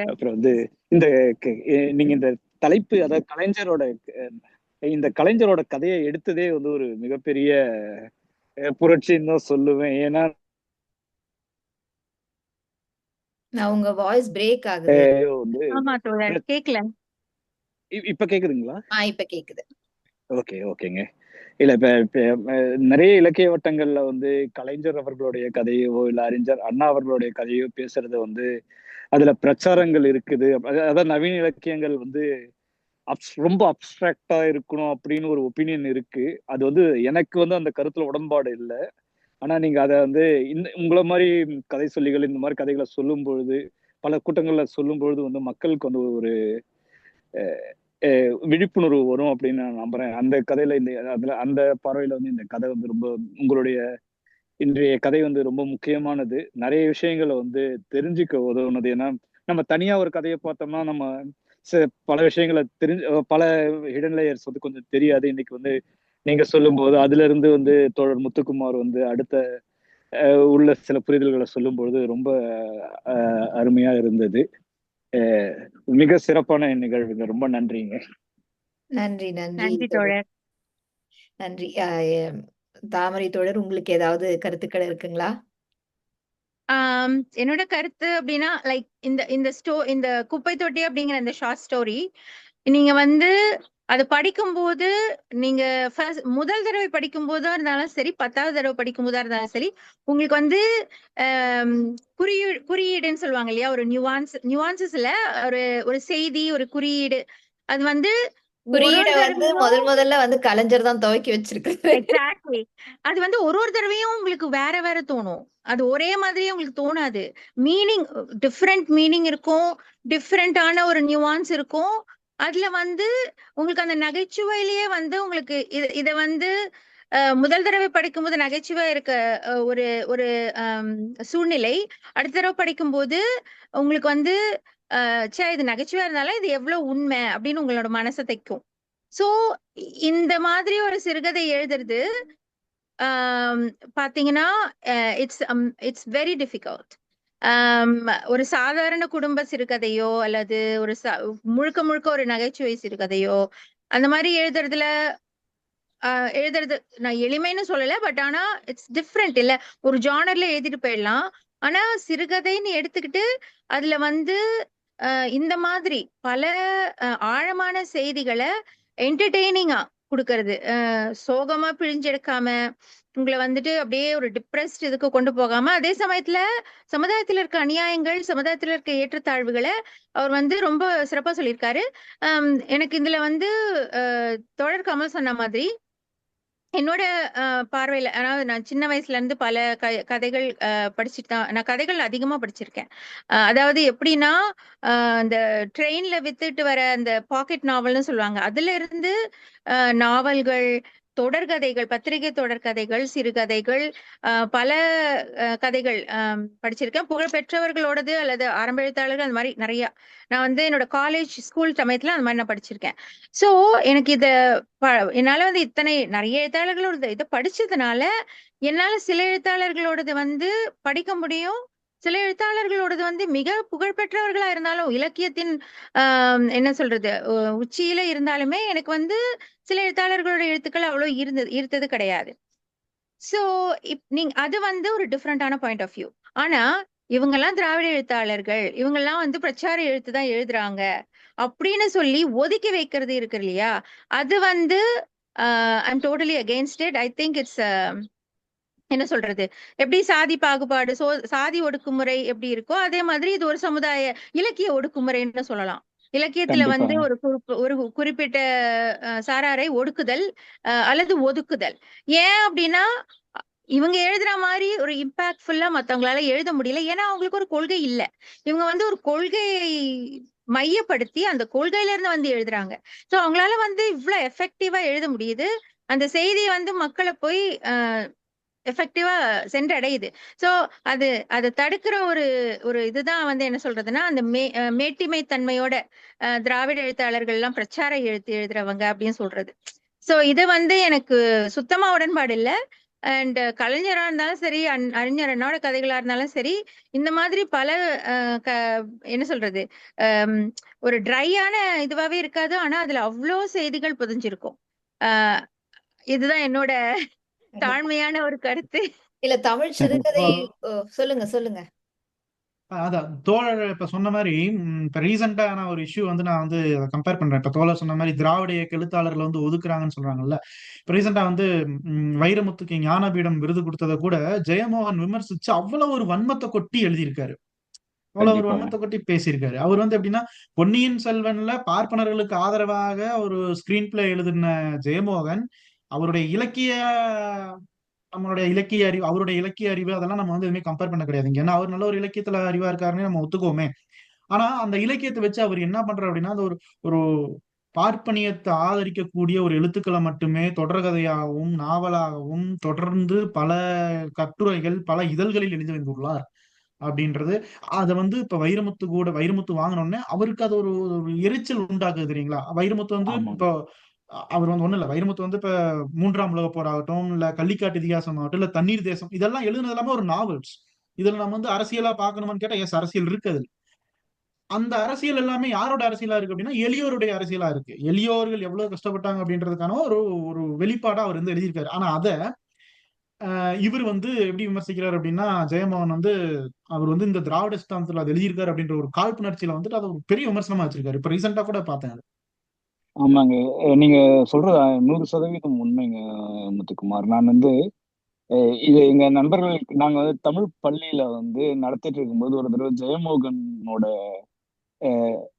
E: அப்புறம் வந்து இந்த நீங்க இந்த தலைப்பு, அதாவது இந்த கலைஞரோட கதையை எடுத்ததே வந்து ஒரு மிகப்பெரிய புரட்சின்னு தான் சொல்லுவேன். ஏன்னா
A: உங்க வாய்ஸ் பிரேக் ஆகுது.
E: வந்து
B: ஆமா தோழர், கேக்கல.
E: இப்ப கேக்குதுங்களா?
A: இப்ப கேக்குது.
E: ஓகேங்க. இல்ல, இப்ப நிறைய இலக்கிய வட்டங்கள்ல வந்து கலைஞர் அவர்களுடைய கதையோ இல்ல அறிஞர் அண்ணா அவர்களுடைய கதையோ பேசுறது வந்து அதுல பிரச்சாரங்கள் இருக்குது. அதாவது நவீன இலக்கியங்கள் வந்து ரொம்ப அப்டிராக்டா இருக்கணும் அப்படின்னு ஒரு ஒப்பீனியன் இருக்கு. அது வந்து எனக்கு வந்து அந்த கருத்துல உடன்பாடு இல்லை. ஆனா நீங்க அதை வந்து உங்களை மாதிரி கதை சொல்லிகள் இந்த மாதிரி கதைகளை சொல்லும் பொழுது, பல கூட்டங்கள்ல சொல்லும் பொழுது வந்து மக்களுக்கு வந்து ஒரு விழிப்புணர்வு வரும் அப்படின்னு நான் நம்புறேன். அந்த கதையில அந்த பார்வையில வந்து இந்த கதை வந்து ரொம்ப, உங்களுடைய இன்றைய கதை வந்து ரொம்ப முக்கியமானது. நிறைய விஷயங்களை வந்து தெரிஞ்சுக்க உதவுனது. ஏன்னா நம்ம தனியா ஒரு கதையை பார்த்தோம்னா நம்ம பல விஷயங்களை பல ஹிடன் லேயர்ஸ் வந்து கொஞ்சம் தெரியாது. இன்னைக்கு வந்து நீங்க சொல்லும் போது அதுல இருந்து வந்து தோழர் முத்துக்குமார் வந்து அடுத்த உள்ள சில புரிதல்களை சொல்லும் பொழுது ரொம்ப அருமையா இருந்தது. மிக சிறப்பான நிகழ்வுங்க. ரொம்ப நன்றிங்க.
A: நன்றி நன்றி
B: நன்றி தோழர்.
A: நன்றி. தாமரை தோழர், உங்களுக்கு ஏதாவது கருத்துக்கள் இருக்குங்களா?
B: என்னோட கருத்து அப்படின்னா, லைக் இந்த குப்பை தொட்டி அப்படிங்கிற இந்த ஷார்ட் ஸ்டோரி, நீங்க வந்து அது படிக்கும்போது, நீங்க முதல் தடவை படிக்கும் போதா இருந்தாலும் சரி, 10வது தடவை படிக்கும் போதா இருந்தாலும் சரி, உங்களுக்கு வந்து குறியீடுன்னு சொல்லுவாங்க இல்லையா, ஒரு நியூவான்சஸ்ல ஒரு ஒரு செய்தி, ஒரு குறியீடு, அது வந்து
A: குறியீடை வந்து முதல்ல வந்து கலைஞர் தான் துவக்கி வச்சிருக்காரு.
B: எக்ஸாக்ட்லி. அது வந்து ஒரு தடவையும் உங்களுக்கு வேற வேற தோணும். அது ஒரே மாதிரியே உங்களுக்கு தோணாது. டிஃப்ரெண்ட் மீனிங் இருக்கும், டிஃப்ரெண்டான ஒரு நியூவான்ஸ் இருக்கும். அதுல வந்து உங்களுக்கு அந்த நகைச்சுவையிலேயே வந்து உங்களுக்கு இத வந்து முதல் தடவை படிக்கும்போது நகைச்சுவை இருக்க ஒரு ஒரு சூழ்நிலை, அடுத்த தடவை படிக்கும்போது உங்களுக்கு வந்து இது நகைச்சுவையா இருந்தாலும் இது எவ்வளவு உண்மை அப்படின்னு உங்களோட மனசை தைக்கும். சோ இந்த மாதிரி ஒரு சிறுகதை எழுதுறது பாத்தீங்கன்னா இட்ஸ் வெரி டிஃபிகல்ட். ஒரு சாதாரண குடும்ப சிறுகதையோ அல்லது ஒரு முழுக்க முழுக்க ஒரு நகைச்சுவை சிறுகதையோ அந்த மாதிரி எழுதுறது நான் எளிமைன்னு சொல்லல, பட் ஆனா இட்ஸ் டிஃப்ரெண்ட் இல்ல. ஒரு ஜானர்ல எழுதிட்டு போயிடலாம். ஆனா சிறுகதைன்னு எடுத்துக்கிட்டு அதுல வந்து இந்த மாதிரி பல ஆழமான செய்திகளை என்டர்டெய்னிங்கா கொடுக்கறது. சோகமா பிழிஞ்செடுக்காம உங்களை வந்துட்டு அப்படியே ஒரு டிப்ரெஸ்ட் இதுக்கு கொண்டு போகாம, அதே சமயத்துல சமுதாயத்துல இருக்க அநியாயங்கள், சமுதாயத்துல இருக்க ஏற்றத்தாழ்வுகளை அவர் வந்து ரொம்ப சிறப்பா சொல்லியிருக்காரு. எனக்கு இதுல வந்து தோழர் கமல் சொன்ன மாதிரி என்னோட பார்வையில, அதாவது நான் சின்ன வயசுல இருந்து பல கதைகள் படிச்சுட்டு தான், நான் கதைகள் அதிகமா படிச்சிருக்கேன். அதாவது எப்படின்னா, இந்த ட்ரெயின்ல வித்துட்டு வர அந்த பாக்கெட் நாவல்னு சொல்லுவாங்க, அதுல இருந்து நாவல்கள், தொடர்கதைகள், பத்திரிகை தொடர்கதைகள், சிறுகதைகள், பல கதைகள் படிச்சிருக்கேன். புகழ்பெற்றவர்களோடது அல்லது ஆரம்ப எழுத்தாளர்கள், அந்த மாதிரி நிறைய. நான் வந்து என்னோட காலேஜ் ஸ்கூல் சமயத்துல அந்த மாதிரி நான் படிச்சிருக்கேன். சோ எனக்கு என்னால வந்து இத்தனை நிறைய எழுத்தாளர்களோட இதை படிச்சதுனால என்னால சில எழுத்தாளர்களோடது வந்து படிக்க முடியும். சில எழுத்தாளர்களோடது வந்து மிக புகழ்பெற்றவர்களா இருந்தாலும், இலக்கியத்தின் என்ன சொல்றது, உச்சியில இருந்தாலுமே எனக்கு வந்து சில எழுத்தாளர்களோட எழுத்துக்கள் அவ்வளவு ஈர்த்தது கிடையாது. சோ நீங்க அது வந்து ஒரு டிஃப்ரெண்டான பாயிண்ட் ஆஃப் வியூ. ஆனா இவங்கெல்லாம் திராவிட எழுத்தாளர்கள், இவங்கெல்லாம் வந்து பிரச்சார எழுத்து தான் எழுதுறாங்க அப்படின்னு சொல்லி ஒதுக்கி வைக்கிறது இருக்கு இல்லையா, அது வந்து I'm totally against it. I think it's என்ன சொல்றது, எப்படி சாதி பாகுபாடு, சாதி ஒடுக்குமுறை எப்படி இருக்கோ அதே மாதிரி இது ஒரு சமுதாய இலக்கிய ஒடுக்குமுறைன்னு சொல்லலாம். இலக்கியத்துல வந்து ஒரு குறிப்பிட்ட சாராரை ஒடுக்குதல் அல்லது ஒதுக்குதல். ஏன் அப்படின்னா, இவங்க எழுதுற மாதிரி ஒரு இம்பாக்ட்ஃபுல்லா மத்தவங்களால எழுத முடியல. ஏன்னா அவங்களுக்கு ஒரு கொள்கை இல்ல. இவங்க வந்து ஒரு கொள்கையை மையப்படுத்தி அந்த கொள்கையில இருந்து வந்து எழுதுறாங்க. சோ அவங்களால வந்து இவ்வளவு எஃபெக்டிவா எழுத முடியுது. அந்த செய்தி வந்து மக்களை போய் எஃபெக்டிவா சென்றடையுது. சோ அதை தடுக்கிற ஒரு இதுதான் வந்து என்ன சொல்றதுன்னா, அந்த மேட்டிமை தன்மையோட திராவிட எழுத்தாளர்கள் எல்லாம் பிரச்சார எழுத்து எழுதுறவங்க அப்படின்னு சொல்றது. சோ இது வந்து எனக்கு சுத்தமா உடன்பாடு இல்ல. அண்ட் கலைஞரா இருந்தாலும் சரி, அறிஞர் அண்ணாவோட கதைகளா இருந்தாலும் சரி, இந்த மாதிரி பல என்ன சொல்றது, ஒரு ட்ரையான இதுவாவே இருக்காது. ஆனா அதுல அவ்வளோ செய்திகள் புதிஞ்சிருக்கும். இதுதான் என்னோட தாழ்மையான ஒரு கருத்து.
A: இல்ல தமிழ் சிறுகதை சொல்லுங்க சொல்லுங்க.
C: அதான் தோழர் இப்ப சொன்ன மாதிரி இப்ப ரீசெண்டான ஒரு இஷ்யூ வந்து நான் வந்து கம்பேர் பண்றேன். இப்ப தோழர் சொன்ன மாதிரி திராவிட இயக்க எழுத்தாளர்களை வந்து ஒதுக்குறாங்கன்னு சொல்றாங்கல்ல. இப்ப ரீசெண்டா வந்து வைரமுத்துக்கு ஞானபீடம் விருது கொடுத்ததை கூட ஜெயமோகன் விமர்சிச்சு அவ்வளவு ஒரு வன்மத்தை கொட்டி எழுதியிருக்காரு. அவ்வளவு ஒரு வன்மத்தை கொட்டி பேசியிருக்காரு. அவர் வந்து எப்படின்னா, பொன்னியின் செல்வன்ல பார்ப்பனர்களுக்கு ஆதரவாக ஒரு ஸ்கிரீன் பிளே எழுதின ஜெயமோகன் அவருடைய நம்மளுடைய இலக்கிய அறிவு, அவருடைய இலக்கிய அறிவு அதெல்லாம் நம்ம வந்து எதுவுமே கம்பேர் பண்ண கிடையாதுங்க. ஏன்னா அவர் நல்ல ஒரு இலக்கியத்துல அறிவா இருக்காருன்னு நம்ம ஒத்துக்கோமே. ஆனா அந்த இலக்கியத்தை வச்சு அவர் என்ன பண்றாரு அப்படின்னா, அது ஒரு ஒரு பார்ப்பனியத்தை ஆதரிக்கக்கூடிய ஒரு எழுத்துக்களை மட்டுமே தொடர்கதையாகவும் நாவலாகவும் தொடர்ந்து பல கட்டுரைகள் பல இதழ்களில் எழுதி வந்துள்ளார் அப்படின்றது. அதை வந்து இப்ப வைரமுத்து வாங்கினோடனே அவருக்கு அது ஒரு எரிச்சல் உண்டாக்குது தெரியுங்களா. வைரமுத்து வந்து இப்போ அவர் வந்து ஒண்ணு இல்ல, வைரமுத்து வந்து இப்ப 3ஆம் உலக போர் ஆகட்டும், இல்ல கள்ளிக்காட்டு இதிகாசம் ஆகட்டும், இல்ல தண்ணீர் தேசம், இதெல்லாம் எழுதுனது எல்லாமே ஒரு நாவல்ஸ். இதுல நம்ம வந்து அரசியலா பார்க்கணுமான்னு கேட்டா எஸ், அரசியல் இருக்கு அதுல. அந்த அரசியல் எல்லாமே யாரோட அரசியலா இருக்கு அப்படின்னா எளியோருடைய அரசியலா இருக்கு. எளியோர்கள் எவ்வளவு கஷ்டப்பட்டாங்க அப்படின்றதுக்கான ஒரு ஒரு வெளிப்பாடா அவர் வந்து எழுதியிருக்காரு. ஆனா அத இவர் வந்து எப்படி விமர்சிக்கிறார் அப்படின்னா, ஜெயமோகன் வந்து அவர் வந்து இந்த திராவிட சித்தாந்தத்துல அது எழுதியிருக்காரு அப்படின்ற ஒரு காழ்ப்புணர்ச்சியில வந்துட்டு அதை ஒரு பெரிய விமர்சனமா வச்சிருக்காரு. இப்ப ரீசெண்டா கூட பார்த்தேன்.
E: ஆமாங்க, நீங்க சொல்றது 100% உண்மைங்க முத்துக்குமார். நான் வந்து இது எங்க நண்பர்களுக்கு நாங்க வந்து தமிழ் பள்ளியில வந்து நடத்திட்டு இருக்கும்போது ஒரு தடவை ஜெயமோகனோட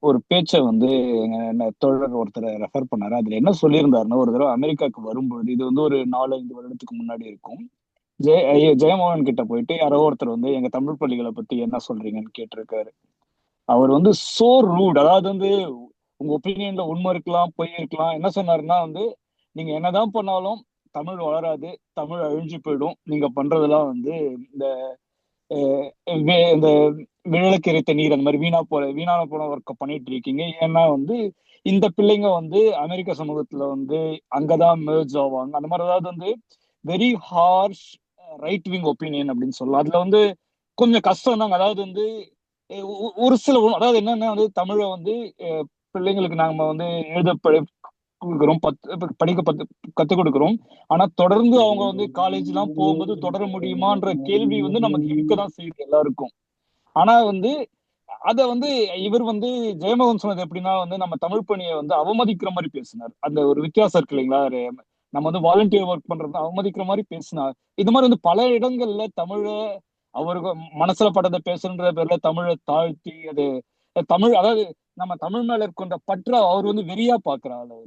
E: ஒரு பேச்சை வந்து எங்க தோழர் ஒருத்தரை ரெஃபர் பண்ணாரு. அதுல என்ன சொல்லியிருந்தாருன்னா, ஒரு தடவை அமெரிக்காவுக்கு வரும்பொழுது, இது வந்து ஒரு 4-5 வருடத்துக்கு முன்னாடி இருக்கும், ஜெயமோகன் கிட்ட போயிட்டு யாரோ ஒருத்தர் வந்து எங்க தமிழ் பள்ளிகளை பத்தி என்ன சொல்றீங்கன்னு கேட்டிருக்காரு. அவர் வந்து சோ ரூட், அதாவது வந்து உங்க ஒப்பீனியன்ல உண்மை இருக்கலாம், பொய் இருக்கலாம். என்ன சொன்னாருன்னா வந்து, நீங்க என்னதான் பண்ணாலும் தமிழ் வளராது, தமிழ் அழிஞ்சு போயிடும். நீங்க பண்றதெல்லாம் வந்து இந்த இந்த விழலுக்கு இறைத்த நீர் அந்த மாதிரி வீணான போன ஒர்க்கை பண்ணிட்டு இருக்கீங்க. ஏன்னா வந்து இந்த பிள்ளைங்க வந்து அமெரிக்க சமூகத்துல வந்து அங்கதான் மெர்ஜ் ஆவாங்க. அந்த மாதிரி அதாவது வந்து very harsh right wing opinion அப்படின்னு சொல்லலாம். அதுல வந்து கொஞ்சம் கஷ்டம் தாங்க. அதாவது வந்து ஒரு சில அதாவது என்னன்னா வந்து தமிழை வந்து பிள்ளைங்களுக்கு நாம வந்து எழுத கொடுக்குறோம், படிக்க கத்துக் கொடுக்குறோம். ஆனா தொடர்ந்து அவங்க வந்து காலேஜ் எல்லாம் போகும்போது தொடர முடியுமான்ற கேள்வி வந்து நமக்கு இருக்கதான் செய்யுது எல்லாருக்கும். ஆனா வந்து அத வந்து இவர் வந்து ஜெயமோகன் சொன்னது எப்படின்னா வந்து நம்ம தமிழ் பணியை வந்து அவமதிக்கிற மாதிரி பேசினார். அந்த ஒரு வித்தியாசம் இருக்கு இல்லைங்களா? நம்ம வந்து வாலண்டியர் ஒர்க் பண்றது அவமதிக்கிற மாதிரி பேசினார். இது மாதிரி வந்து பல இடங்கள்ல தமிழ அவருக்கு மனசுல பட்டதை பேசுன்ற பேர்ல தமிழை தாழ்த்தி அது தமிழ், அதாவது நம்ம தமிழ் மேல இருக்கின்ற பற்ற அவர் வந்து வெறியா பாக்குறாரு.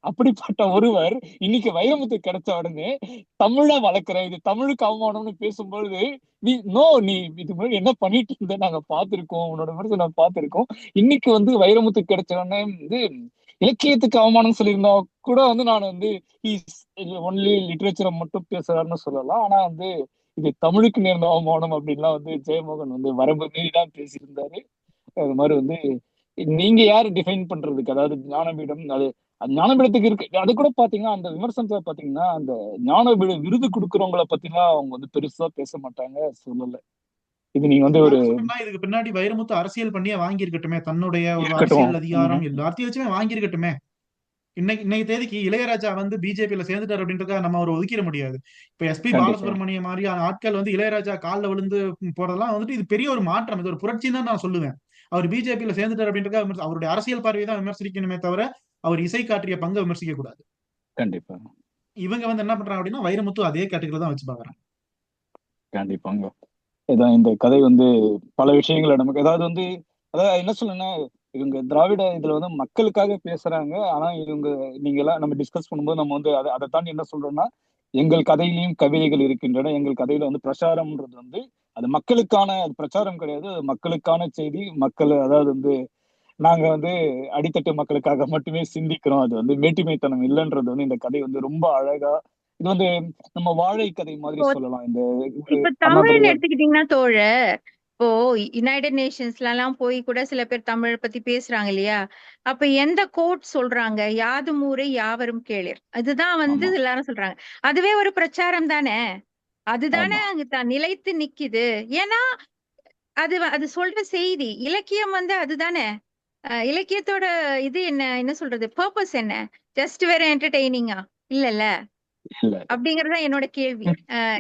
E: அப்படிப்பட்ட ஒருவர் இன்னைக்கு வைரமுத்து கிடைச்ச உடனே தமிழை வளர்க்குற, இது தமிழுக்கு அவமானம்னு பேசும்பொழுது, நீ நோ நீ இது மாதிரி என்ன பண்ணிட்டு இருந்த நாங்க பார்த்திருக்கோம், உன்னோட விமர்சனம் நான் பார்த்திருக்கோம். இன்னைக்கு வந்து வைரமுத்து கிடைச்ச உடனே வந்து இலக்கியத்துக்கு அவமானம் சொல்லியிருந்தா கூட வந்து நான் வந்து ஒன்லி லிட்ரேச்சரை மட்டும் பேசுறாருன்னு சொல்லலாம். ஆனா வந்து இது தமிழுக்கு நேர்ந்த அவமானம் அப்படின்லாம் வந்து ஜெயமோகன் வந்து வரம்பு மீறி தான் பேசியிருந்தாரு. அது மாதிரி வந்து நீங்க யாரு டிஃபைன் பண்றதுக்கு, அதாவது ஞானபீடம் அது ஞானபீடத்துக்கு இருக்கு. அது கூட பாத்தீங்கன்னா அந்த விமர்சனத்துல பாத்தீங்கன்னா அந்த ஞானபீட விருது கொடுக்கறவங்கள பத்திலாம் அவங்க வந்து பெருசா பேச மாட்டாங்க, சொல்லல. இது நீங்க வந்து ஒரு
C: நான் சொல்றேன்னா இதுக்கு பின்னாடி வைரமுத்து அரசியல் பண்ணியே வாங்கி இருக்கட்டுமே, தன்னுடைய ஒரு
E: இருக்கட்டும்.
C: அரசியல் அதிகாரம் எல்லாத்தையும் வச்சுமே வாங்கி இருக்கட்டுமே. இன்னைக்கு தேதிக்கு இளையராஜா வந்து பிஜேபியில சேர்ந்துட்டார் அப்படின்றதுக்காக நம்ம அவரை ஒதுக்கிட முடியாது. இப்ப எஸ்பி
E: கண்டிப்பா
C: பாலசுப்ரமணியம் மாதிரியான ஆட்கள் வந்து இளையராஜா காலில் விழுந்து போறதெல்லாம் வந்துட்டு இது பெரிய ஒரு மாற்றம், இது ஒரு புரட்சி தான் நான் சொல்லுவேன். அவர் பிஜேபியில சேர்ந்துட்டார் அப்படின்றதுக்காக அவருடைய அரசியல் பார்வையை தான் விமர்சிக்கணுமே தவிர அவர் இசை காற்றிய பங்கை விமர்சிக்க கூடாது.
E: கண்டிப்பா
C: இவங்க வந்து என்ன பண்றாங்க அப்படின்னா வைரமுத்து அதே கேட்டகரியில தான் வச்சு பாக்குறாங்க.
E: கண்டிப்பாங்க. இதான் இந்த கதை வந்து பல விஷயங்களை நமக்கு, அதாவது வந்து அதாவது என்ன சொல்லுன்னா, இவங்க திராவிட இதுல வந்து மக்களுக்காக பேசுறாங்க. ஆனா இவங்க நீங்க எல்லாம் நம்ம டிஸ்கஸ் பண்ணும்போது நம்ம வந்து அதை தாண்டி என்ன சொல்றோம்னா, எங்கள் கதையிலையும் கவிதைகள் இருக்கின்றன, எங்கள் கதையில வந்து பிரச்சாரம்ன்றது வந்து அது மக்களுக்கான, அது பிரச்சாரம் கிடையாது, அது மக்களுக்கான செய்தி. மக்கள், அதாவது வந்து நாங்க வந்து அடித்தட்டு மக்களுக்காக மட்டுமே சிந்திக்கிறோம், அது வந்து மேட்டுமைத்தனம் இல்லைன்றது வந்து இந்த கதை வந்து ரொம்ப அழகா, இது வந்து நம்ம வாழை கதை மாதிரி
B: இப்போ
E: சொல்லலாம். இந்த
B: இப்ப
E: அண்ணாதுரை
B: தமிழ்னு எடுத்துக்கிட்டீங்கன்னா தோழர், இப்போ யுனைடெட் நேஷன்ஸ்ல எல்லாம் போய் கூட சில பேர் தமிழ் பத்தி பேசுறாங்க இல்லையா? அப்ப எந்த கோட் சொல்றாங்க? யாதும் ஊரே யாவரும் கேளீர், அதுதான் வந்து
E: ஆமா
B: எல்லாரும் சொல்றாங்க. அதுவே ஒரு பிரச்சாரம் தானே? அதுதானே
E: ஆமா
B: அங்க நிலைத்து நிக்குது. ஏன்னா அது சொல்ற செய்தி. இலக்கியம் வந்து அதுதானே. இலக்கியத்தோட இது என்ன சொல்றது, பர்பஸ் என்ன? ஜஸ்ட் வேற என்டர்டெய்னிங்கா? இல்லல்ல.
E: இல்ல
B: அப்படிங்கறத என்னோட கேள்வி.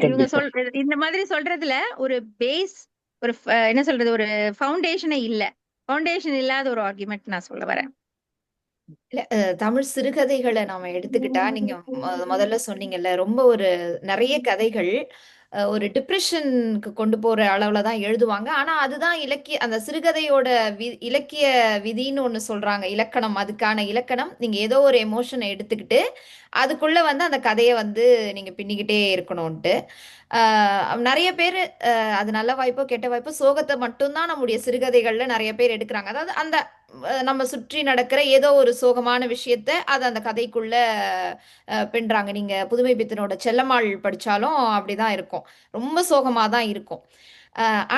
B: இவங்க
E: கண்டிப்பா
B: இந்த மாதிரி சொல்றதுல ஒரு பேஸ், ஒரு என்ன சொல்றது, ஒரு ஃபவுண்டேஷனே இல்ல. ஃபவுண்டேஷன் இல்லாத ஒரு ஆர்குமெண்ட் நான் சொல்ல வரேன்.
A: இல்ல, தமிழ் சிறுகதைகளை நாம எடுத்துக்கிட்டா நீங்க முதல்ல சொன்னீங்கல்ல, ரொம்ப ஒரு நிறைய கதைகள் ஒரு டிப்ரெஷனுக்கு கொண்டு போற அளவுல தான் எழுதுவாங்க. ஆனா அதுதான் அந்த சிறுகதையோட இலக்கிய விதின்னு ஒண்ணு சொல்றாங்க, இலக்கணம். அதுக்கான இலக்கணம் நீங்க ஏதோ ஒரு எமோஷனை எடுத்துக்கிட்டு அதுக்குள்ள வந்து அந்த கதையை வந்து நீங்க பின்னிக்கிட்டே இருக்கணும்ட்டு. நிறைய பேர் அது நல்ல வாய்ப்போ கெட்ட வாய்ப்போ சோகத்தை மட்டும்தான் நம்முடைய சிறுகதைகள்ல நிறைய பேர் எடுக்கிறாங்க. அதாவது அந்த நம்ம சுற்றி நடக்கிற ஏதோ ஒரு சோகமான விஷயத்த அது அந்த கதைக்குள்ள பின்றாங்க. நீங்க புதுமை பித்தனோட செல்லம்மாள் படிச்சாலும் அப்படிதான் இருக்கும், ரொம்ப சோகமா தான் இருக்கும்.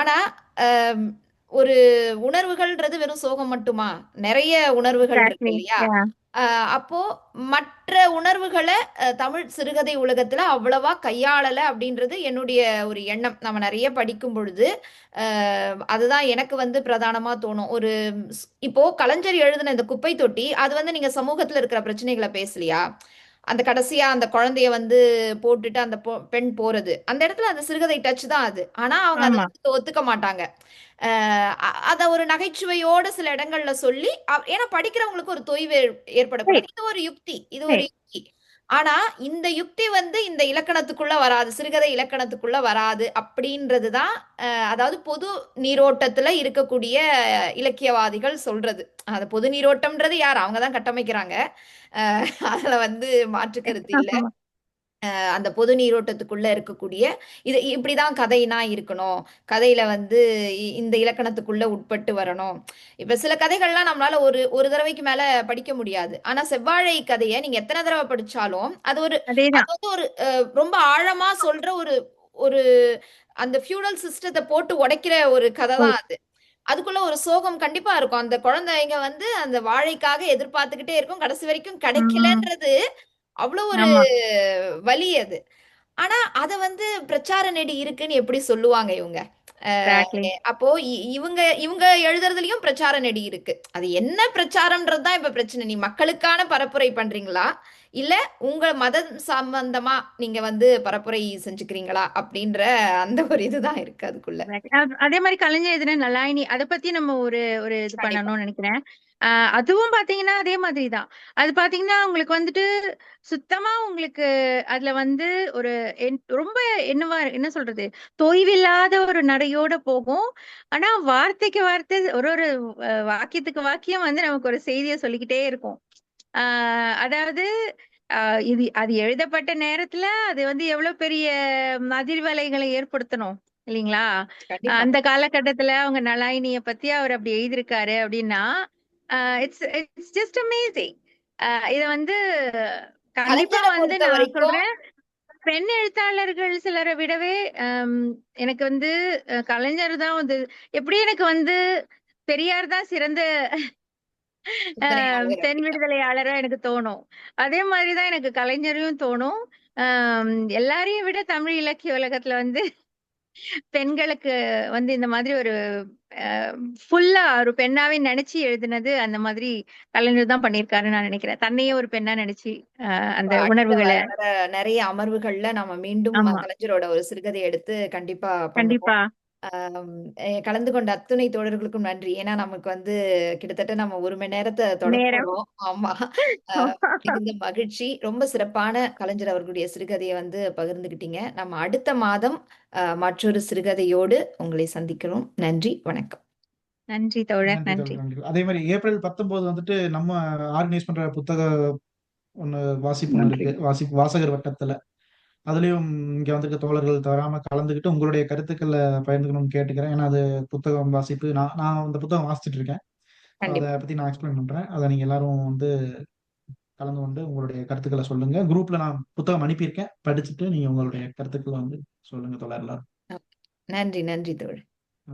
A: ஆனா அஹ், ஒரு உணர்வுகள்ன்றது வெறும் சோகம் மட்டுமா? நிறைய உணர்வுகள் இருக்கு
B: Exactly.
A: இல்லையா?
B: Yeah.
A: அப்போ மற்ற உணர்வுகளை தமிழ் சிறுகதை உலகத்துல அவ்வளவா கையாளல அப்படின்றது என்னுடைய ஒரு எண்ணம். நம்ம நிறைய படிக்கும் பொழுது அதுதான் எனக்கு வந்து பிரதானமா தோணும். இப்போ கலைஞர் எழுதின இந்த குப்பை தொட்டி, அது வந்து நீங்க சமூகத்துல இருக்கிற பிரச்சனைகளை பேசலையா? அந்த கடைசியா அந்த குழந்தைய வந்து போட்டுட்டு அந்த பெண் போறது, அந்த இடத்துல அந்த சிறுகதை டச் தான் அது. ஆனா அவங்க அதை
B: ஆமா.
A: ஒத்துக்க மாட்டாங்க. அத ஒரு நகைச்சுவையோட சில இடங்கள்ல சொல்லி ஏன்னா படிக்கிறவங்களுக்கு ஒரு தொய்வு ஏற்படக்கூடாது.
B: Right.
A: இது ஒரு யுக்தி, இது ஒரு
B: Right.
A: யுக்தி. ஆனா இந்த யுக்தி வந்து இந்த இலக்கணத்துக்குள்ள வராது, சிறுகதை இலக்கணத்துக்குள்ள வராது அப்படின்றதுதான் அதாவது பொது நீரோட்டத்துல இருக்கக்கூடிய இலக்கியவாதிகள் சொல்றது. அது பொது நீரோட்டம்ன்றது யார்? அவங்கதான் கட்டமைக்கிறாங்க. அதுல வந்து மாற்று கருத்து இல்ல.
B: ஆமா.
A: அந்த பொது நீரோட்டத்துக்குள்ள இருக்கக்கூடிய இது இப்படிதான் கதைனா இருக்கணும், கதையில வந்து இந்த இலக்கணத்துக்குள்ள உட்பட்டு வரணும். இப்ப சில கதைகள்லாம் நம்மளால ஒரு ஒரு தடவைக்கு மேல படிக்க முடியாது. ஆனா செவ்வாழை கதையை நீங்க எத்தனை தடவை படிச்சாலும் அது
B: அதேதான்.
A: வந்து ஒரு ரொம்ப ஆழமா சொல்ற ஒரு ஒரு அந்த ஃபியூடல் சிஸ்டத்தை போட்டு உடைக்கிற ஒரு கதை தான் அது. அதுக்குள்ள ஒரு சோகம் கண்டிப்பா இருக்கும். அந்த குழந்தைங்க வந்து அந்த வாழைக்காக எதிர்பார்த்துக்கிட்டே இருக்கும், கடைசி வரைக்கும்
B: உம்
A: கிடைக்கலன்றது அவ்வளவு ஒரு
B: ஆமா.
A: வலி அது. ஆனா அத வந்து பிரச்சார நெடி இருக்குன்னு எப்படி சொல்லுவாங்க இவங்க?
B: Exactly.
A: அப்போ இவங்க இவங்க எழுதுறதுலயும் பிரச்சார நெடி இருக்கு. அது என்ன பிரச்சாரம்ன்றது தான் இப்ப பிரச்சனை. நீ மக்களுக்கான பரப்புரை பண்றீங்களா, இல்ல உங்க மதம் சம்பந்தமா நீங்க வந்து பரப்புரை செஞ்சுக்கிறீங்களா அப்படின்ற அந்த ஒரு இதுதான் இருக்கு அதுக்குள்ள.
B: அதே மாதிரி கலைஞர் எதுனா நலாயினி அதை பத்தி நம்ம ஒரு ஒரு இது
A: கண்டிப்பா
B: பண்ணணும்னு நினைக்கிறேன். அதுவும் பாத்தீங்கன்னா அதே மாதிரிதான். அது பாத்தீங்கன்னா உங்களுக்கு வந்துட்டு சுத்தமா உங்களுக்கு அதுல வந்து ஒரு ரொம்ப என்ன சொல்றது, தொய்வில்லாத ஒரு நடையோட போகும். ஆனா வார்த்தைக்கு வார்த்தை ஒரு ஒரு வாக்கியத்துக்கு வாக்கியம் வந்து நமக்கு ஒரு செய்தியை சொல்லிக்கிட்டே இருக்கும். அதாவது இது அது எழுதப்பட்ட நேரத்துல அது வந்து எவ்வளவு பெரிய அதிர்வலைகளை ஏற்படுத்தணும் இல்லைங்களா?
A: கண்டிப்பா
B: அந்த காலகட்டத்துல அவங்க நலாயினிய பத்தி அவர் அப்படி எழுதியிருக்காரு அப்படின்னா இட்ஸ் இட்ஸ் ஜஸ்ட் அமேசிங். இத வந்து கண்டிப்பா
A: கலைஞரை
B: வந்து
A: பொறுத்த
B: நான்
A: வரைக்கும்
B: சொல்றேன், பெண் எழுத்தாளர்கள் சிலரை விடவே ஆம், எனக்கு வந்து கலைஞர் தான் வந்து எப்படி எனக்கு வந்து பெரியார் தான் சிறந்த
A: சிந்தனையாளர்
B: பெண்
A: அப்படின்னா
B: விடுதலையாளரா எனக்கு தோணும். அதே மாதிரிதான் எனக்கு கலைஞரையும் தோணும். எல்லாரையும் விட தமிழ் இலக்கிய உலகத்துல வந்து பெண்களுக்கு வந்து இந்த மாதிரி ஒரு ஃபுல்லா ஒரு பெண்ணாவே நினைச்சு எழுதினது அந்த மாதிரி கலைஞர் தான் பண்ணியிருக்காருன்னு நான் நினைக்கிறேன். தன்னையே ஒரு பெண்ணா நினைச்சு அந்த
A: அடுத்த
B: உணர்வுகளை.
A: வர நிறைய அமர்வுகள்ல நம்ம மீண்டும்
B: ஆமா,
A: கலைஞரோட ஒரு சிறுகதை எடுத்து கண்டிப்பா பண்ணுவோம்.
B: கண்டிப்பா.
A: கலந்து கொண்ட அத்துணை தோழர்களுக்கும் நன்றி. ஏன்னா நமக்கு வந்து கிட்டத்தட்ட நம்ம 1 மணி நேரத்தை தொட
B: நேரம்.
A: போறோம். ஆமா. மிகுந்த மகிழ்ச்சி. ரொம்ப சிறப்பான கலைஞர் அவர்களுடைய சிறுகதையை வந்து பகிர்ந்துகிட்டீங்க. நம்ம அடுத்த மாதம் மற்றொரு சிறுகதையோடு உங்களை சந்திக்கிறோம். நன்றி, வணக்கம்.
B: நன்றி தோழர்,
C: நன்றி
B: நன்றி.
C: தோழர், நன்றி. அதே மாதிரி ஏப்ரல் 19 வந்துட்டு நம்ம ஆர்கனைஸ் பண்ற புத்தக வாசிப்பு ஒண்ணு
E: நன்றி.
C: இருக்கு, வாசகர் வட்டத்துல. அதுலயும் இங்க வந்திருக்க தோழர்கள் தவறாம கலந்துக்கிட்டு உங்களுடைய கருத்துக்களை பகிர்ந்துக்கணும்னு கேட்டுக்கிறேன். ஏன்னா அது புத்தகம் வாசிப்பு, நான் நான் அந்த புத்தகம் வாசிச்சுட்டு இருக்கேன். அதை
A: கண்டிப்பா.
C: பத்தி நான் எக்ஸ்பிளைன் பண்றேன். அதை நீங்க எல்லாரும் வந்து கலந்து கொண்டு உங்களுடைய கருத்துக்களை சொல்லுங்க. குரூப்ல நான் புத்தகம் அனுப்பியிருக்கேன், படிச்சுட்டு நீங்க உங்களுடைய கருத்துக்களை வந்து சொல்லுங்க தோழர் எல்லாரும்.
A: நன்றி, நன்றி தோழர்.